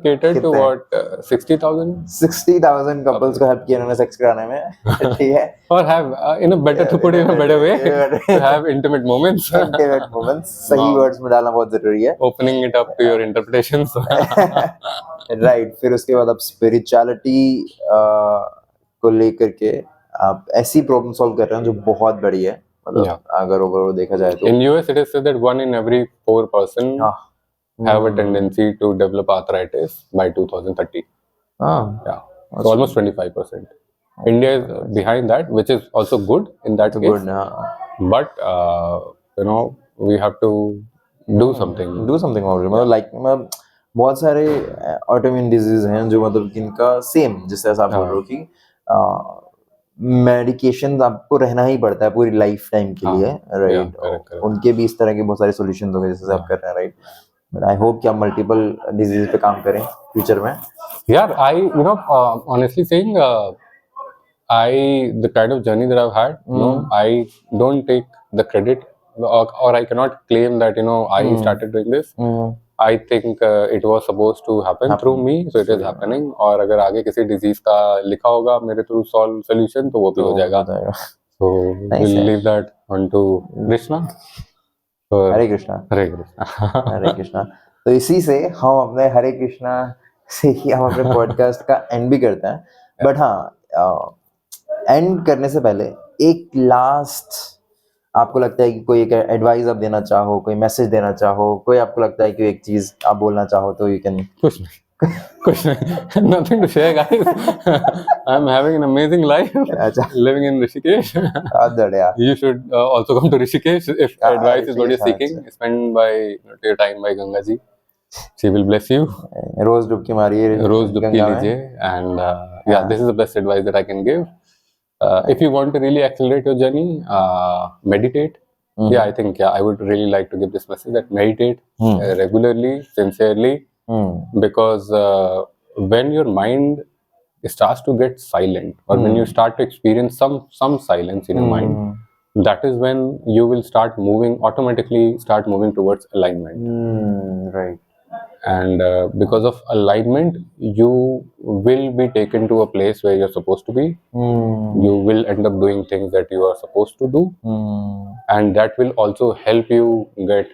catered to what 60,000 couples को हेल्प किया उन्होंने सेक्स कराने में. ठीक है. or have in a better to put it in a better way to have intimate moments. सही वर्ड्स में डालना बहुत जरूरी है. Opening it up to your interpretations. Right. फिर उसके बाद आप स्पिरिचुअलिटी को लेकर के आप ऐसी प्रॉब्लम सॉल्व कर रहे हैं जो बहुत बड़ी है. मतलब अगर ओवरऑल देखा जाए तो in US it is said that 1 in every 4 person have a tendency to develop arthritis by 2030. Yeah, so almost 25%. India is behind that, which is also good in that case. But we have to do something. मतलब like बहुत सारे autoimmune disease हैं जो मतलब जिनका same जिस तरह से आप बोल रहे हो कि मेडिकेशन आपको रहना ही पड़ता है पूरी लाइफ टाइम के लिए, राइट. उनके भी इस तरह के बहुत सारे सॉल्यूशंस होंगे जैसे आप कर रहे हैं, राइट. बट आई होप कि आप मल्टीपल डिजीज पे काम करें फ्यूचर में. Yeah, honestly saying, the kind of journey that I've had, I don't take the credit, or I cannot claim that, I started doing this. I think it was supposed to happen through me, so it is happening. और अगर आगे किसी disease का लिखा होगा मेरे through solution, तो वो भी हो जाएगा. So we'll leave that on to Krishna. हरे कृष्णा. हरे कृष्णा. हरे कृष्णा. तो इसी से हम अपने हरे कृष्णा से ही हम अपने पॉडकास्ट का एंड भी करते हैं. बट हाँ, एंड करने से पहले एक लास्ट, आपको लगता है कि कोई एक एडवाइस आप देना चाहो, कोई मैसेज देना चाहो, कोई आपको लगता है कि एक चीज आप बोलना चाहो, तो यू कैन. कुछ नहीं, nothing to share, guys. I'm having an amazing life, living in Rishikesh. You should also come to Rishikesh if advice is what you're seeking. Spend your time by Ganga ji. She will bless you. रोज डुबकी मारिए, रोज डुबकी लीजिए, and this is the best advice that I can give. If you want to really accelerate your journey, meditate. I think I would really like to give this message that meditate regularly, sincerely. Because when your mind starts to get silent, or when you start to experience some silence in your mind, that is when you will automatically start moving towards alignment. Right. And because of alignment, you will be taken to a place where you're supposed to be. You will end up doing things that you are supposed to do. And that will also help you get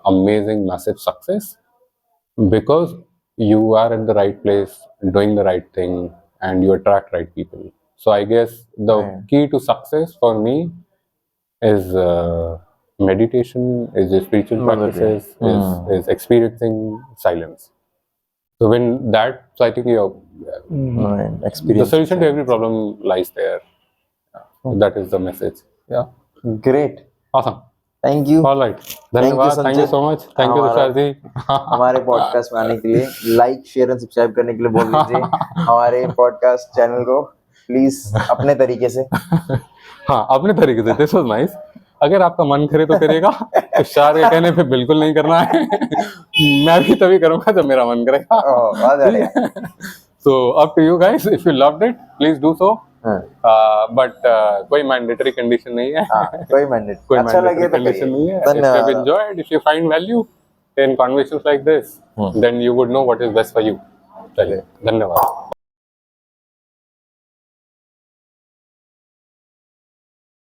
amazing, massive success, because you are at the right place, doing the right thing, and you attract right people. So I guess the key to success for me is meditation, is spiritual practices, is experiencing silence. So so I think the solution to every problem lies there. That is the message. Yeah. Great. Awesome. Thank you. All right. धन्यवाद. Thank you so much. Thank you Tushar ji. हमारे podcast में आने के लिए, like, share and subscribe करने के लिए बोल दीजिए हमारे पॉडकास्ट चैनल को प्लीज, अपने तरीके से. हाँ, अपने तरीके से. This was nice. अगर आपका मन करे तो करेगा, तुषार के कहने पे बिल्कुल नहीं करना है. मैं भी तभी करूंगा जब मेरा मन करेगा. So up to you guys. If you loved it, please do so. But कोई मैंडेटरी कंडीशन नहीं है. कोई मैंडेटरी कंडीशन नहीं है. If you have enjoyed, if you find value in conversations like this, then you would know what is best for you. चलिए, धन्यवाद.